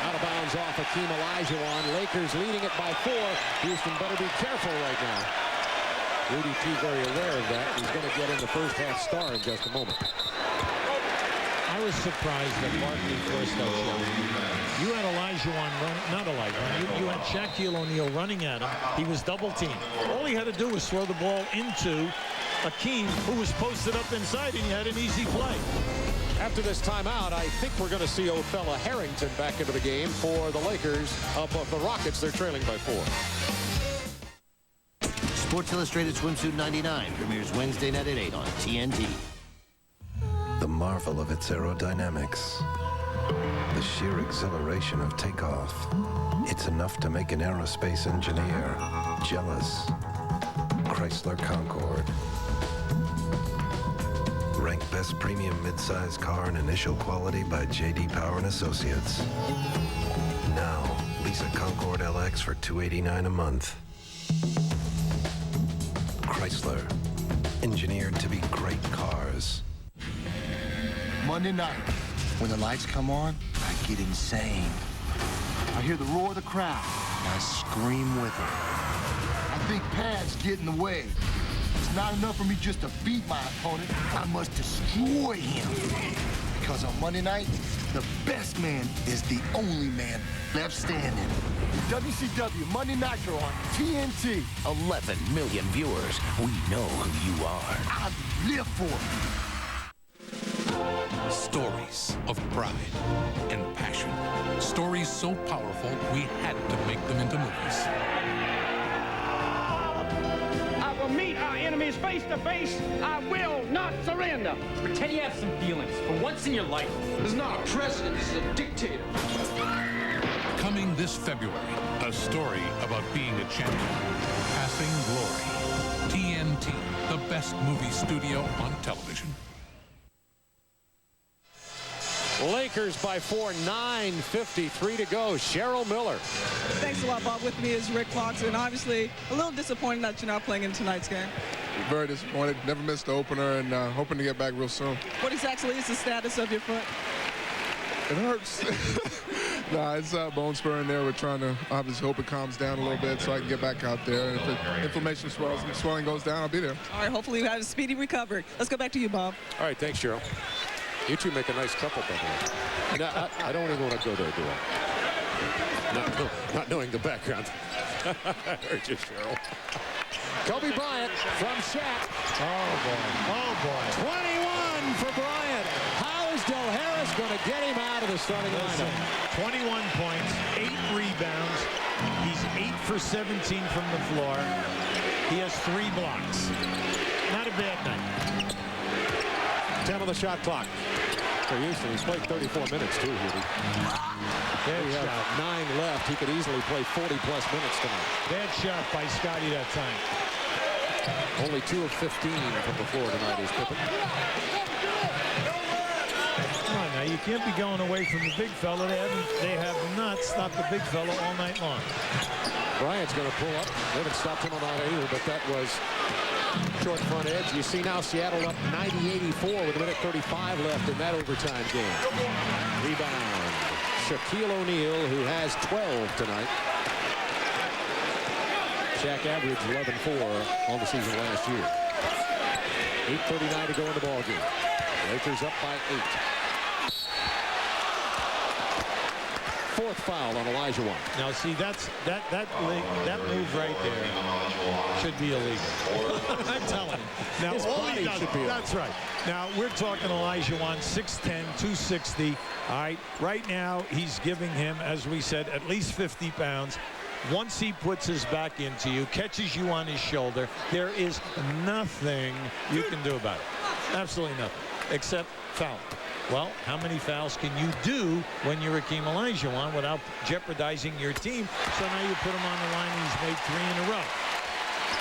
Out of bounds off Hakeem Olajuwon. Lakers leading it by 4. Houston better be careful right now. Rudy T very aware of that. He's going to get in the first half star in just a moment. I was surprised that Barkley forced that shot. You had Olajuwon not Olajuwon. You had Shaquille O'Neal running at him. He was double teamed. All he had to do was throw the ball into Hakeem, who was posted up inside, and he had an easy play. After this timeout, I think we're going to see old fella Harrington back into the game for the Lakers. Of the Rockets, they're trailing by 4. Sports Illustrated Swimsuit 99 premieres Wednesday night at 8 on TNT. The marvel of its aerodynamics. The sheer exhilaration of takeoff. It's enough to make an aerospace engineer jealous. Chrysler Concorde. Ranked best premium midsize car in initial quality by J.D. Power and Associates. Now, lease a Concorde LX for $289 a month. Chrysler, engineered to be great cars. Monday night, when the lights come on, I get insane. I hear the roar of the crowd, and I scream with it. I think pads get in the way. It's not enough for me just to beat my opponent. I must destroy him. Because on Monday night, the best man is the only man left standing. WCW Monday Nitro on TNT. 11 million viewers. We know who you are. I live for it. Stories of pride and passion. Stories so powerful, we had to make them into movies. I will meet our enemies face to face. I will not surrender. Pretend you have some feelings for once in your life. This is not a president, this is a dictator. Coming this February, a story about being a champion. Passing Glory. TNT, the best movie studio on television. Lakers by 4, 9:53 to go. Cheryl Miller. Thanks a lot, Bob. With me is Rick Fox, and obviously a little disappointed that you're not playing in tonight's game. Very disappointed. Never missed the opener, and hoping to get back real soon. What exactly is the status of your foot? It hurts. Nah, it's bone spur in there. We're trying to obviously hope it calms down a little bit so I can get back out there. And if the inflammation swells and the swelling goes down, I'll be there. All right, hopefully you have a speedy recovery. Let's go back to you, Bob. All right, thanks, Cheryl. You two make a nice couple, by the way. No, I don't even want to go there, do I? Not knowing the background. I heard you, Cheryl. Kobe Bryant from Shaq. Oh, boy. Oh, boy. 21 for Bryant. How is Del Harris going to get him out of the starting lineup? 21 points, 8 rebounds. He's 8 for 17 from the floor. He has 3 blocks. Not a bad night. 10 on the shot clock for Houston. He's played 34 minutes, too, Hubie. We have 9 left. He could easily play 40-plus minutes tonight. Bad shot by Scottie that time. Only 2 of 15 from the floor tonight is Pippen. Come on now, you can't be going away from the big fella. They have not stopped the big fella all night long. Bryant's going to pull up. They haven't stopped him on that either, but that was short front edge. You see now Seattle up 90-84 with a minute 35 left in that overtime game. Rebound. Shaquille O'Neal, who has 12 tonight. Shaq averaged 11-4 on the season last year. 8:39 to go in the ball game. Lakers up by 8. 4th foul on Olajuwon. Now see, that move right there should be illegal. I'm telling you. Now His all he body does, should be that's right. Now we're talking Olajuwon, 6'10", 260. All right, right now he's giving him, as we said, at least 50 pounds. Once he puts his back into you, catches you on his shoulder, there is nothing you can do about it. Absolutely nothing, except foul. Well, how many fouls can you do when you're Hakeem Olajuwon without jeopardizing your team? So now you put him on the line, and he's made 3 in a row.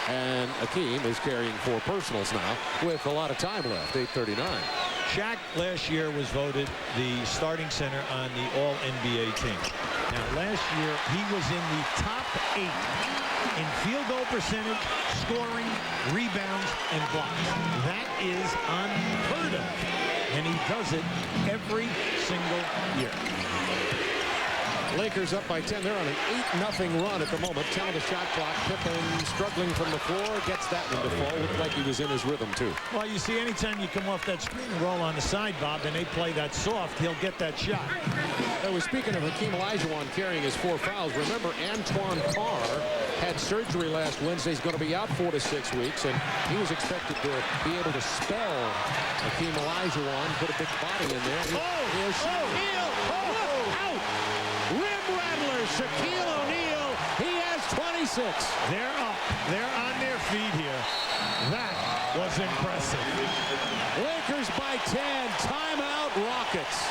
And Hakeem is carrying 4 personals now with a lot of time left, 8:39. Shaq last year was voted the starting center on the All-NBA team. Now, last year, he was in the top 8 in field goal percentage, scoring, rebounds, and blocks. That is unheard of, and he does it every single year. Lakers up by 10. They're on an 8-0 run at the moment. 10 on the shot clock. Pippen struggling from the floor. Gets that one to fall. Looked like he was in his rhythm, too. Well, you see, anytime you come off that screen and roll on the side, Bob, and they play that soft, he'll get that shot. We're speaking of Hakeem Olajuwon carrying his 4 fouls. Remember, Antoine Carr had surgery last Wednesday. He's going to be out 4 to 6 weeks, and he was expected to be able to spell Hakeem Olajuwon, put a big body in there. Here's Shaquille. Out! Rim rattler, Shaquille O'Neal. He has 26. They're up. They're on their feet here. That was impressive. Lakers by 10. Timeout, Rockets.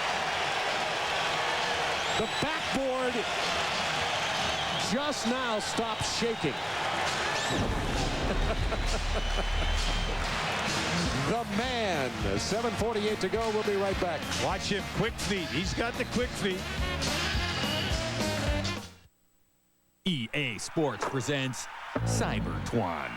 The backboard just now stops shaking. The man. 7:48 to go. We'll be right back. Watch him. Quick feet. He's got the quick feet. EA Sports presents Cybertron.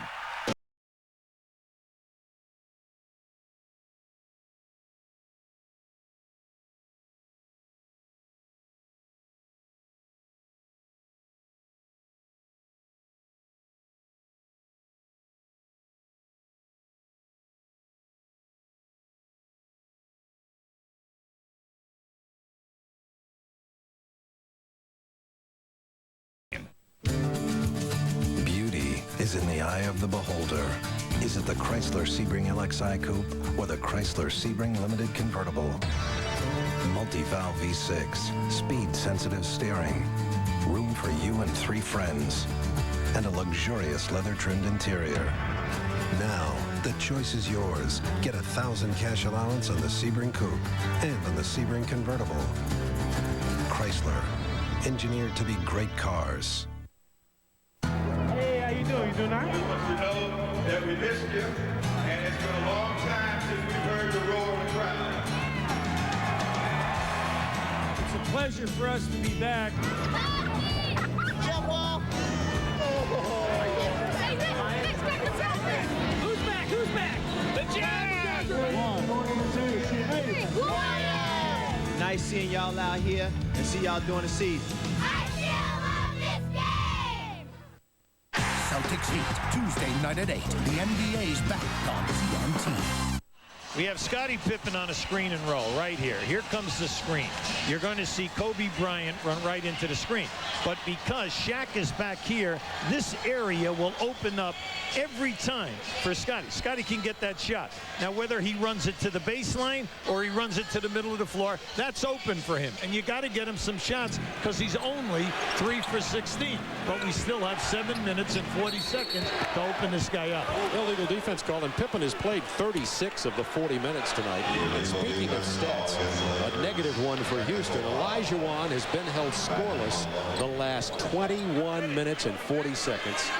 Is in the eye of the beholder. Is it the Chrysler Sebring LXi Coupe or the Chrysler Sebring Limited Convertible? Multi-valve V6, speed-sensitive steering, room for you and 3 friends, and a luxurious leather-trimmed interior. Now, the choice is yours. Get $1,000 cash allowance on the Sebring Coupe and on the Sebring Convertible. Chrysler, engineered to be great cars. You do not? We want you to know that we missed you, and it's been a long time since we've heard the roar of the crowd. It's a pleasure for us to be back. Jump off! Who's back? Who's back? The Jazz! Nice seeing y'all out here and see y'all during the season. Celtics Heat, Tuesday night at 8. The NBA's back on TNT. We have Scottie Pippen on a screen and roll right here. Here comes the screen. You're going to see Kobe Bryant run right into the screen. But because Shaq is back here, this area will open up every time for Scottie. Scottie can get that shot. Now, whether he runs it to the baseline or he runs it to the middle of the floor, that's open for him. And you got to get him some shots because he's only 3 for 16. But we still have 7 minutes and 40 seconds to open this guy up. Illegal defense call, and Pippen has played 36 of the 40 minutes tonight. And speaking of stats, a -1 for Houston. Olajuwon has been held scoreless the last 21 minutes and 40 seconds.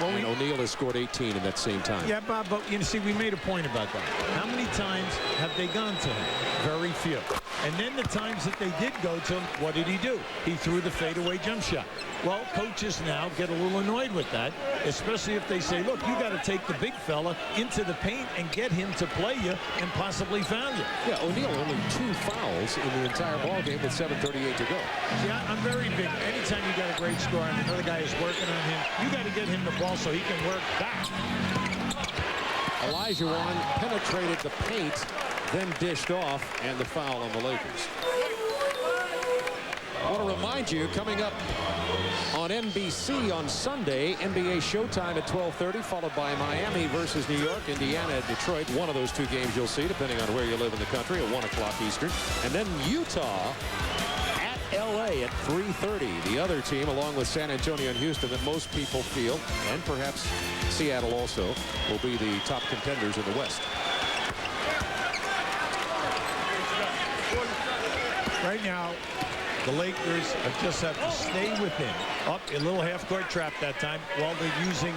Well, and O'Neal has scored 18 in that same time. Yeah, Bob, but you see, we made a point about that. How many times have they gone to him? Very few. And then the times that they did go to him, what did he do? He threw the fadeaway jump shot. Well, coaches now get a little annoyed with that, especially if they say, look, you got to take the big fella into the paint and get him to play you and possibly foul you. Yeah, O'Neal only 2 fouls in the entire ball game with 7:38 to go. Yeah, I'm very big. Anytime you got a great score and another guy is working on him, you got to get him the ball so he can work back. Olajuwon penetrated the paint, then dished off, and the foul on the Lakers. I want to remind you, coming up on NBC on Sunday, NBA Showtime at 12:30, followed by Miami versus New York, Indiana at Detroit. One of those 2 games you'll see, depending on where you live in the country, at 1 o'clock Eastern. And then Utah at LA at 3:30. The other team, along with San Antonio and Houston, that most people feel, and perhaps Seattle also, will be the top contenders in the West. Right now, the Lakers just have to stay within. Up a little half-court trap that time while they're using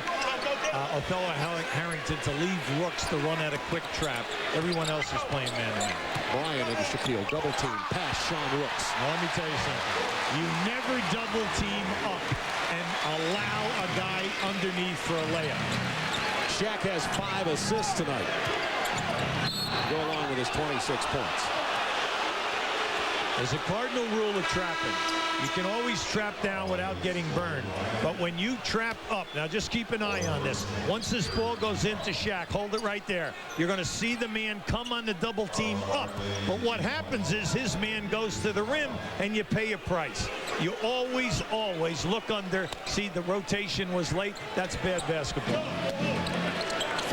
Othello Harrington to leave Rooks to run at a quick trap. Everyone else is playing man-to-man. Bryant into Shaquille, double team, pass Sean Rooks. Now let me tell you something. You never double team up and allow a guy underneath for a layup. Shaq has 5 assists tonight. Go along with his 26 points. There's a cardinal rule of trapping. You can always trap down without getting burned. But when you trap up, now just keep an eye on this. Once this ball goes into Shaq, hold it right there. You're going to see the man come on the double team up. But what happens is his man goes to the rim and you pay a price. You always, always look under. See, the rotation was late. That's bad basketball.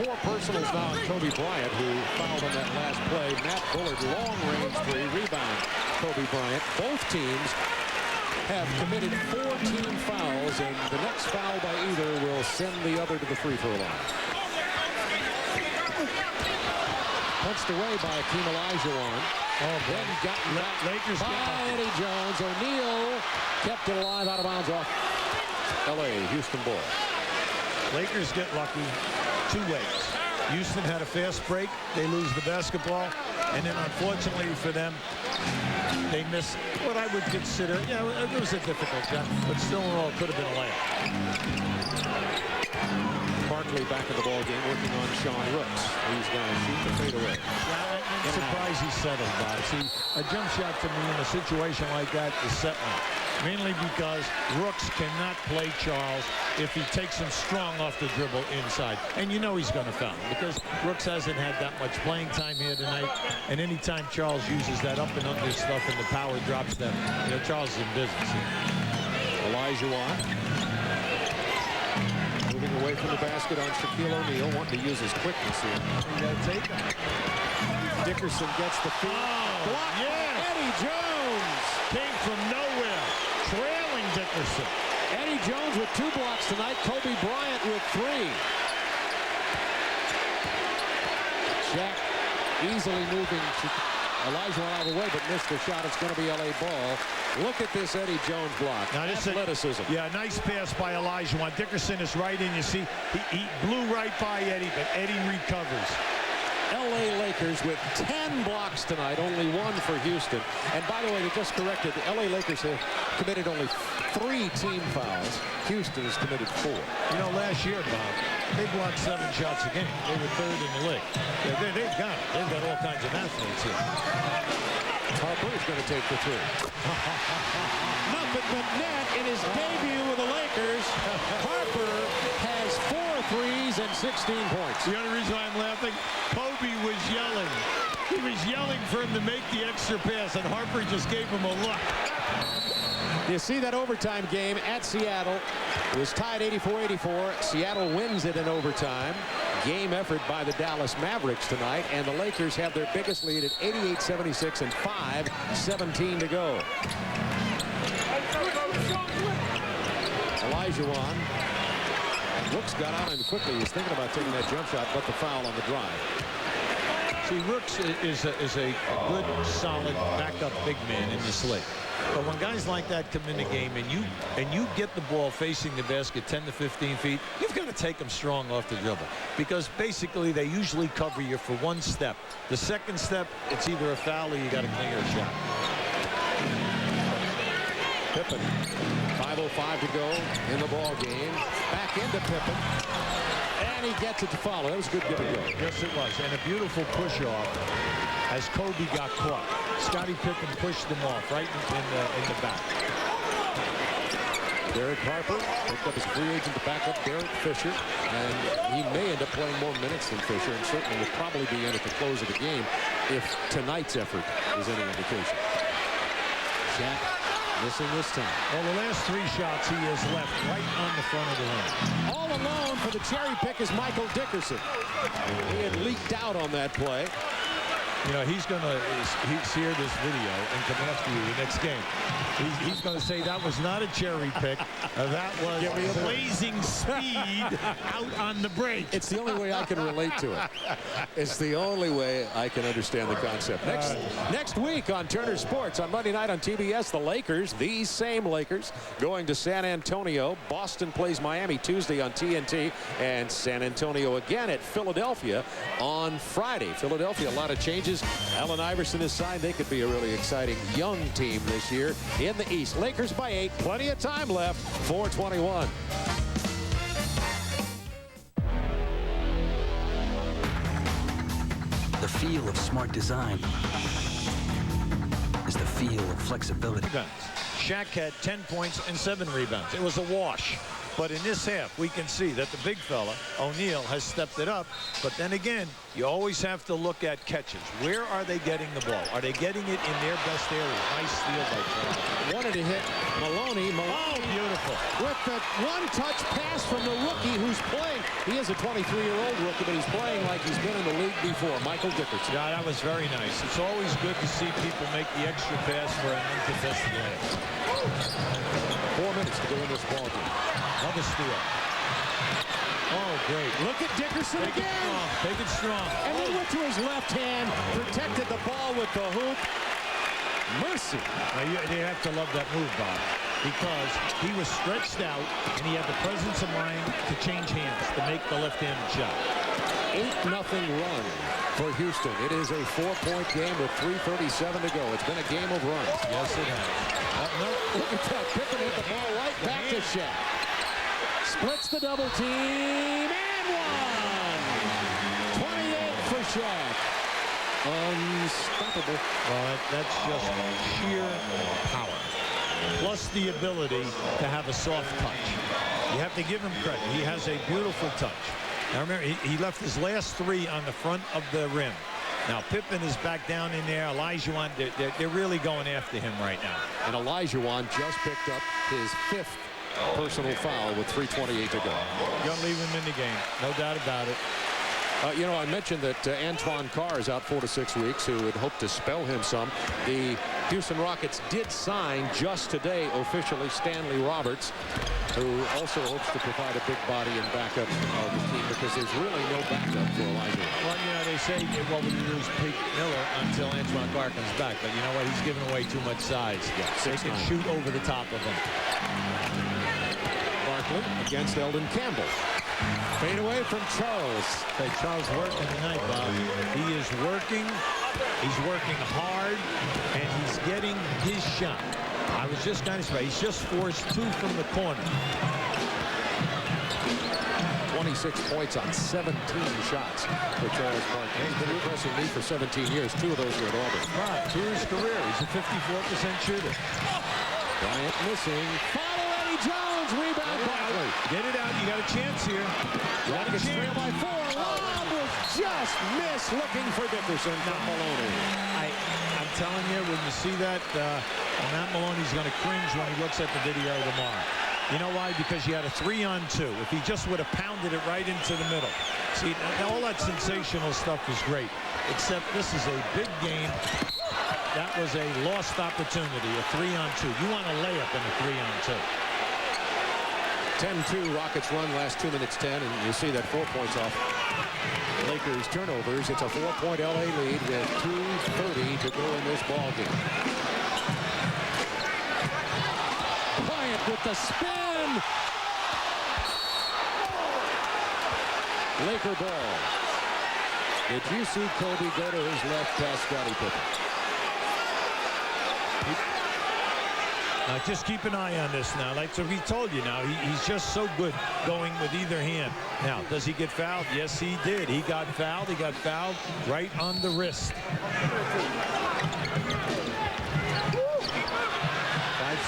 4 personals now on Kobe Bryant, who fouled on that last play. Matt Bullard, long-range 3, rebound Kobe Bryant. Both teams have committed 4 team fouls, and the next foul by either will send the other to the free throw line. Punched away by Hakeem Olajuwon. Then gotten back Lakers by Eddie Jones. O'Neal kept it alive, out of bounds off L.A. Houston ball. Lakers get lucky 2 ways. Houston had a fast break. They lose the basketball. And then, unfortunately for them, they miss what I would consider, it was a difficult shot, but still in all, could have been a layup. Barkley back in the ball game, working on Sean Rooks. He's going to shoot the fadeaway. I'm surprised he settled, Bob. See, a jump shot to me in a situation like that is settling. Mainly because Rooks cannot play Charles if he takes him strong off the dribble inside. And you know he's going to foul him because Rooks hasn't had that much playing time here tonight. And anytime Charles uses that up and under stuff and the power drops them, Charles is in business here. Olajuwon moving away from the basket on Shaquille O'Neal, wanting to use his quickness here. You got to take him. Dickerson gets the feed. Blocked by Eddie Jones. Came from nowhere. Trailing Dickerson. Eddie Jones with 2 blocks tonight. Kobe Bryant with 3. Shaq easily moving Olajuwon out of the way, but missed the shot. It's going to be L.A. ball. Look at this Eddie Jones block. Now, this athleticism. Nice pass by Olajuwon. Dickerson is right in. You see, he blew right by Eddie, but Eddie recovers. L.A. Lakers with 10 blocks tonight, only 1 for Houston. And by the way, they just corrected, the L.A. Lakers have committed only 3 team fouls. Houston has committed 4. Last year, Bob, they blocked 7 shots a game. They were 3rd in the league. They've got it. They've got all kinds of athletes here. Harper is going to take the 3. Nothing but net in his debut with the Lakers. Harper has 4 threes and 16 points. The only reason why I'm laughing, Kobe was yelling. He was yelling for him to make the extra pass, and Harper just gave him a look. You see that overtime game at Seattle. It was tied 84-84. Seattle wins it in overtime. Game effort by the Dallas Mavericks tonight, and the Lakers have their biggest lead at 88-76 and 5:17 to go. Olajuwon. Rooks got on him quickly. He was thinking about taking that jump shot, but the foul on the drive. See, Rooks is a good, solid, backup big man in this league. But when guys like that come in the game and you get the ball facing the basket 10 to 15 feet, you've got to take them strong off the dribble. Because basically they usually cover you for 1 step. The second step, it's either a foul or you got to clear a shot. Pippen. 5:05 to go in the ball game. Back into Pippen. And he gets it to follow. That was a good give and go. Yes, it was. And a beautiful push-off as Kobe got caught. Scottie Pippen pushed him off right in the back. Derek Harper picked up his free agent to back up Derek Fisher. And he may end up playing more minutes than Fisher, and certainly will probably be in at the close of the game if tonight's effort is any indication. Shaq missing this time. Well, the last 3 shots he has left right on the front of the rim. All alone for the cherry pick is Michael Dickerson. He had leaked out on that play. You know, he's hear this video and come after you the next game. He's going to say that was not a cherry pick. That was blazing speed out on the break. It's the only way I can relate to it. It's the only way I can understand the concept. Next week on Turner Sports on Monday night on TBS, the Lakers, these same Lakers, going to San Antonio. Boston plays Miami Tuesday on TNT, and San Antonio again at Philadelphia on Friday. Philadelphia, a lot of changes. Allen Iverson is signed. They could be a really exciting young team this year in the East. Lakers by 8. Plenty of time left. 4:21. The feel of smart design is the feel of flexibility. Shaq had 10 points and 7 rebounds. It was a wash. But in this half, we can see that the big fella, O'Neal, has stepped it up. But then again, you always have to look at catches. Where are they getting the ball? Are they getting it in their best area? Nice steal by Charles. Wanted to hit Maloney. Oh, beautiful. With the one-touch pass from the rookie who's playing. He is a 23-year-old rookie, but he's playing like he's been in the league before. Michael Dickerson. Yeah, that was very nice. It's always good to see people make the extra pass for an uncontested layup. 4 minutes to go in this ball game. Another steal. Oh, great. Look at Dickerson again. Take it strong. And then went to his left hand, protected the ball with the hoop. Mercy. Now, you have to love that move, Bob, because he was stretched out, and he had the presence of mind to change hands, to make the left-handed shot. 8-0 run for Houston. It is a 4-point game with 3:37 to go. It's been a game of runs. Yes, it has. No, look at that. Pippen hit the ball right back to Shaq. Splits the double team and one. 28 for Shaq. Unstoppable. Well, that's just sheer power. Plus the ability to have a soft touch. You have to give him credit. He has a beautiful touch. Now remember, he left his last 3 on the front of the rim. Now Pippen is back down in there. Olajuwon, they're really going after him right now. And Olajuwon just picked up his 5th personal foul with 3:28 to go. You're going to leave him in the game. No doubt about it. You know, I mentioned that Antoine Carr is out 4 to 6 weeks, who would hope to spell him some. The Houston Rockets did sign just today officially Stanley Roberts, who also hopes to provide a big body and backup of the team, because there's really no backup for Elijah. Well, you know, they say, well, we lose Pete Miller until Antoine Carr comes back, but you know what? He's giving away too much size. Yeah, they can shoot over the top of him. Barkley against Eldon Campbell. Fade away from Charles. Hey, Charles working tonight, Bob. He is working. He's working hard, and he's getting his shot. I was just kind of surprised. He's just forced 2 from the corner. 26 points on 17 shots for Charles Barkley. He's been impressing me for 17 years. 2 of those were at Auburn. Right, 2 of his career. He's a 54% shooter. Bryant missing. Follow Eddie Jones. Rebound Barkley. Get it out. You got a chance here. Rockets trail by 4. Lob was just missed, looking for Dickerson from Maloney. I'm telling you, when you see that, Matt Maloney's going to cringe when he looks at the video tomorrow. You know why? Because you had a 3-on-2. If he just would have pounded it right into the middle. See, all that sensational stuff is great, except this is a big game. That was a lost opportunity, a 3-on-2. You want a layup in a 3-on-2. 10-2 Rockets run, last 2 minutes 10, and you see that 4 points off Lakers turnovers. It's a 4-point LA lead with 2:30 to go in this ball game. Bryant with the spin. Laker ball. Did you see Kobe go to his left past Scottie Pippen? Now, just keep an eye on this now. Like so he told you now, he's just so good going with either hand. Now, does he get fouled? Yes, he did. He got fouled. He got fouled right on the wrist. 5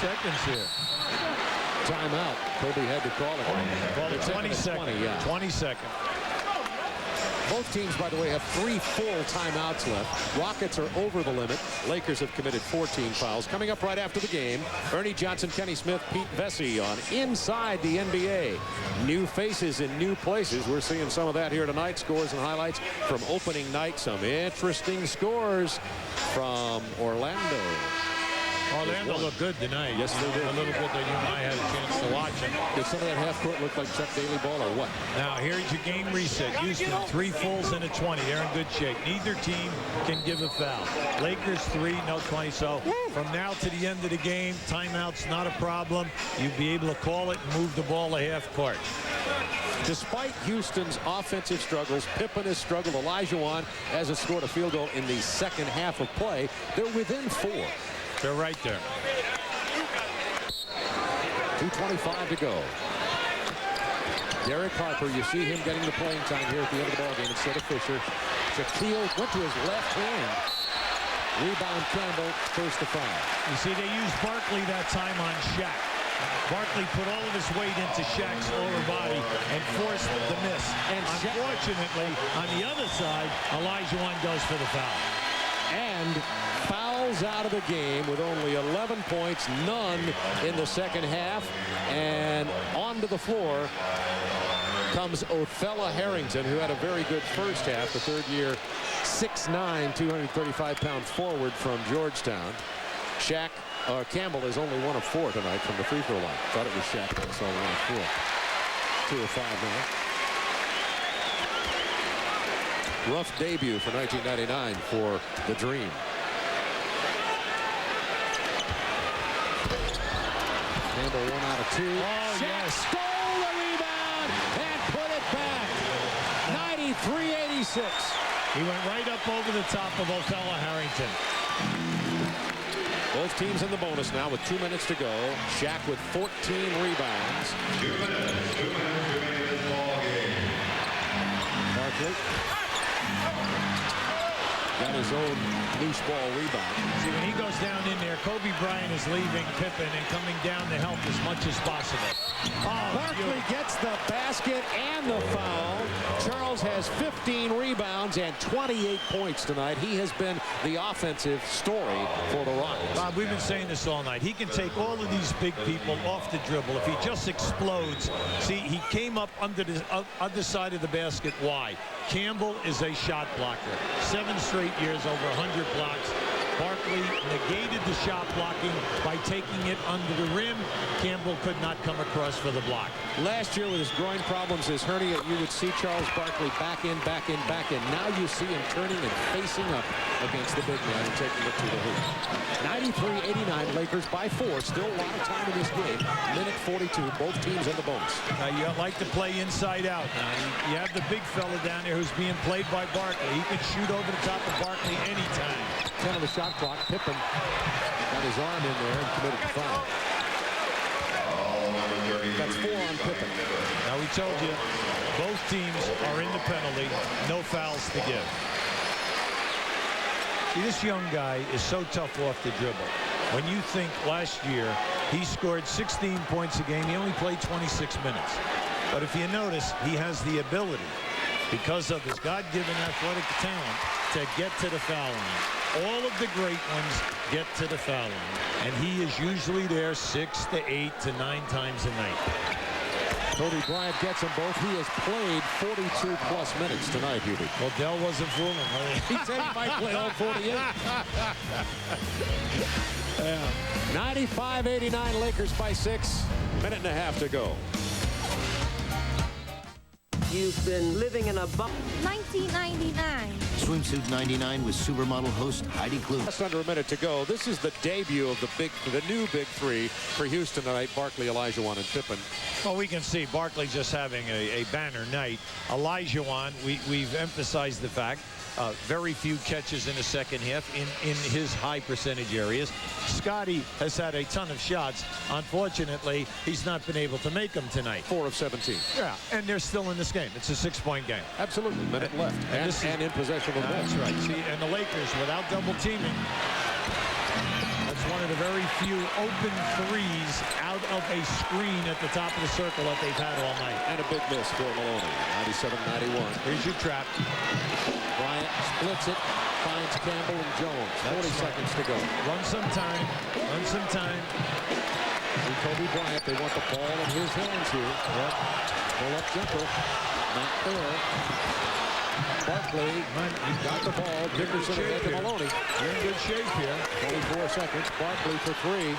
seconds here. Timeout. Kobe had to call it. Well, 20 seconds. 20, yeah. 20 seconds. Both teams, by the way, have 3 full timeouts left. Rockets are over the limit. Lakers have committed 14 fouls. Coming up right after the game, Ernie Johnson, Kenny Smith, Pete Vesey on Inside the NBA. New faces in new places. We're seeing some of that here tonight. Scores and highlights from opening night. Some interesting scores from Orlando. Orlando looked good tonight. Yes, they did. A little bit that you and I had a chance to watch it. Did some of that half court look like Chuck Daly ball or what? Now, here's your game reset. Houston, 3 fulls and a 20. They're in good shape. Neither team can give a foul. Lakers 3, no 20. So from now to the end of the game, timeout's not a problem. You'll be able to call it and move the ball a half court. Despite Houston's offensive struggles, Pippen has struggled. Olajuwon hasn't scored a field goal in the second half of play. They're within 4. They're right there. 2:25 to go. Derek Harper, you see him getting the playing time here at the end of the ballgame instead of Fisher. Shaquille went to his left hand. Rebound Campbell, first to foul. You see, they used Barkley that time on Shaq. Barkley put all of his weight into Shaq's lower body and forced the miss. And unfortunately, on the other side, Olajuwon goes for the foul. And fouls out of the game with only 11 points, none in the second half. And onto the floor comes Othella Harrington, who had a very good first half, the third-year 6'9", 235-pound forward from Georgetown. Campbell is only 1 of 4 tonight from the free throw line. Thought it was Shaq, but I saw 1 of 4. 2 of 5 now. Rough debut for 1999 for the Dream. Campbell 1 out of 2. Oh, Shaq stole the rebound and put it back. 93-86. He went right up over the top of Othella Harrington. Both teams in the bonus now with 2 minutes to go. Shaq with 14 rebounds. 2 minutes remaining in this ball game. Barkley got his own loose ball rebound. See, when he goes down in there, Kobe Bryant is leaving Pippen and coming down to help as much as possible. Oh, Barkley gets the basket and the foul. Charles has 15 rebounds and 28 points tonight. He has been the offensive story for the Rockets. Bob, we've been saying this all night. He can take all of these big people off the dribble. If he just explodes. See, he came up under the other side of the basket. Why? Campbell is a shot blocker. 7 straight years, over 100 blocks. Barkley negated the shot blocking by taking it under the rim. Campbell could not come across for the block. Last year with his groin problems, his hernia, you would see Charles Barkley back in, back in, back in. Now you see him turning and facing up against the big man and taking it to the hoop. 93-89, Lakers by 4. Still a lot of time in this game. Minute 42, both teams in the bonus. Now you like to play inside out. Now you have the big fella down there who's being played by Barkley. He can shoot over the top of Barkley anytime. 10 on the shot clock. Pippen got his arm in there and committed the foul. That's 4 on Pippen. Now we told you, both teams are in the penalty. No fouls to give. See, this young guy is so tough off the dribble. When you think last year he scored 16 points a game, he only played 26 minutes. But if you notice, he has the ability, because of his God-given athletic talent, to get to the foul line. All of the great ones get to the foul line, and he is usually there 6 to 8 to 9 times a night. Kobe Bryant gets them both. He has played 42-plus minutes tonight, Hubie. Well, Dell wasn't fooling. He said he might play all 48. Yeah. 95-89, Lakers by 6. Minute and a half to go. You've been living in a 1999. Swimsuit 99 with supermodel host Heidi Klum. Just under a minute to go. This is the debut of the new big three for Houston tonight. Barkley, Olajuwon, and Pippen. Well, we can see Barkley just having a banner night. Olajuwon, we've emphasized the fact, very few catches in the second half in his high percentage areas. Scottie has had a ton of shots. Unfortunately, he's not been able to make them tonight. 4 of 17. Yeah, and they're still in this game. It's a 6-point game. Absolutely. Minute left. And in possession of the ball. That's right. See, and the Lakers, without double teaming, was one of the very few open threes out of a screen at the top of the circle that they've had all night. And a big miss for Maloney. 97-91. Here's your trap. Bryant splits it, finds Campbell and Jones. 40 seconds to go. Run some time. Run some time. And Kobe Bryant, they want the ball in his hands here. Yep. Pull-up jumper. Not there. Barkley got the ball. Dickerson ahead to Maloney. You're in good shape here. 24 seconds. Barkley for three.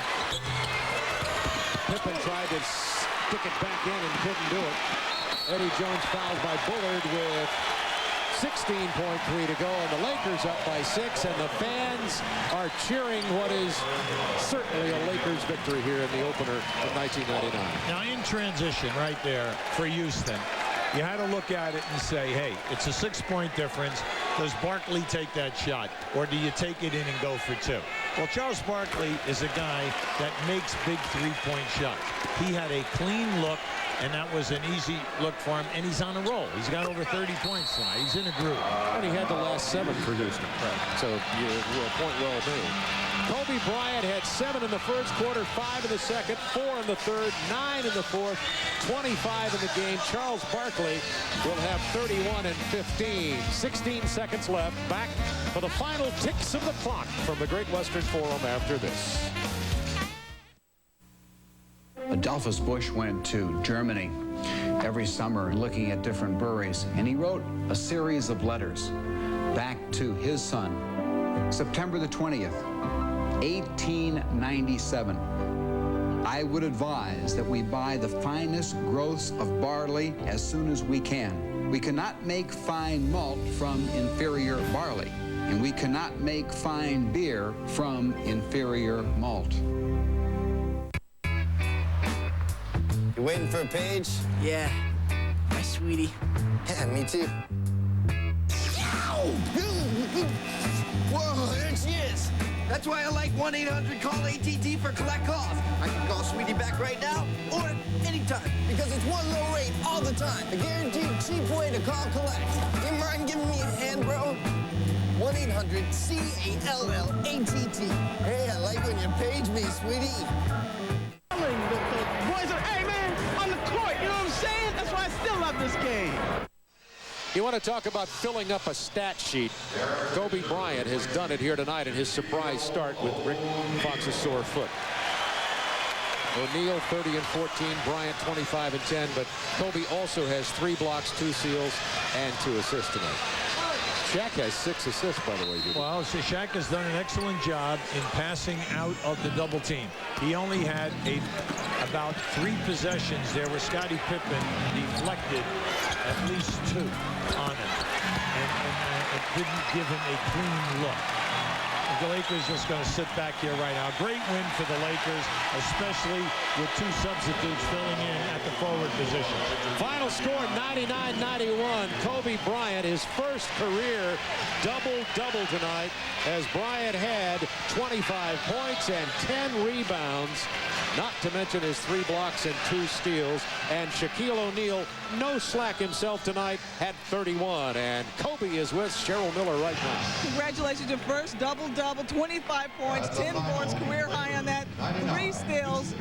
Pippen tried to stick it back in and couldn't do it. Eddie Jones fouled by Bullard with 16.3 to go, and the Lakers up by 6, and the fans are cheering what is certainly a Lakers victory here in the opener of 1999. Now in transition right there for Houston, you had to look at it and say, hey, it's a 6-point difference. Does Barkley take that shot, or do you take it in and go for 2? Well, Charles Barkley is a guy that makes big 3-point shots. He had a clean look, and that was an easy look for him, and he's on a roll. He's got over 30 points tonight. He's in a groove. And he had the last 7 for Houston. Right. So your point well made. Kobe Bryant had 7 in the first quarter, 5 in the second, 4 in the third, 9 in the fourth, 25 in the game. Charles Barkley will have 31 and 15. 16 seconds left. Back for the final ticks of the clock from the Great Western Forum after this. Adolphus Busch went to Germany every summer looking at different breweries, and he wrote a series of letters back to his son. September the 20th, 1897. I would advise that we buy the finest growths of barley as soon as we can. We cannot make fine malt from inferior barley, and we cannot make fine beer from inferior malt. You waiting for a page? Yeah. My sweetie. Yeah, me too. Whoa, there she is. That's why I like 1-800-CALL-ATT for collect calls. I can call Sweetie back right now or anytime. Because it's one low rate all the time. A guaranteed cheap way to call collect. You mind giving me a hand, bro? 1-800-CALL-ATT. Hey, I like when you page me, sweetie. Boys are, hey, man, on the court, you know what I'm saying? That's why I still love this game. You want to talk about filling up a stat sheet? Kobe Bryant has done it here tonight in his surprise start with Rick Fox's sore foot. O'Neal 30 and 14, Bryant 25 and 10, but Kobe also has 3 blocks, 2 steals, and 2 assists tonight. Shaq has 6 assists, by the way. Well, so Shaq has done an excellent job in passing out of the double team. He only had about 3 possessions there where Scottie Pippen deflected at least 2 on him, and it didn't give him a clean look. The Lakers just going to sit back here right now. Great win for the Lakers, especially with 2 substitutes filling in at the forward position. Final score 99-91. Kobe Bryant, his first career double-double tonight, as Bryant had 25 points and 10 rebounds, not to mention his 3 blocks and 2 steals. And Shaquille O'Neal, no slack himself tonight, had 31. And Kobe is with Cheryl Miller right now. Congratulations, your first double-double, 25 points, 10 boards, career high on that, 3 steals.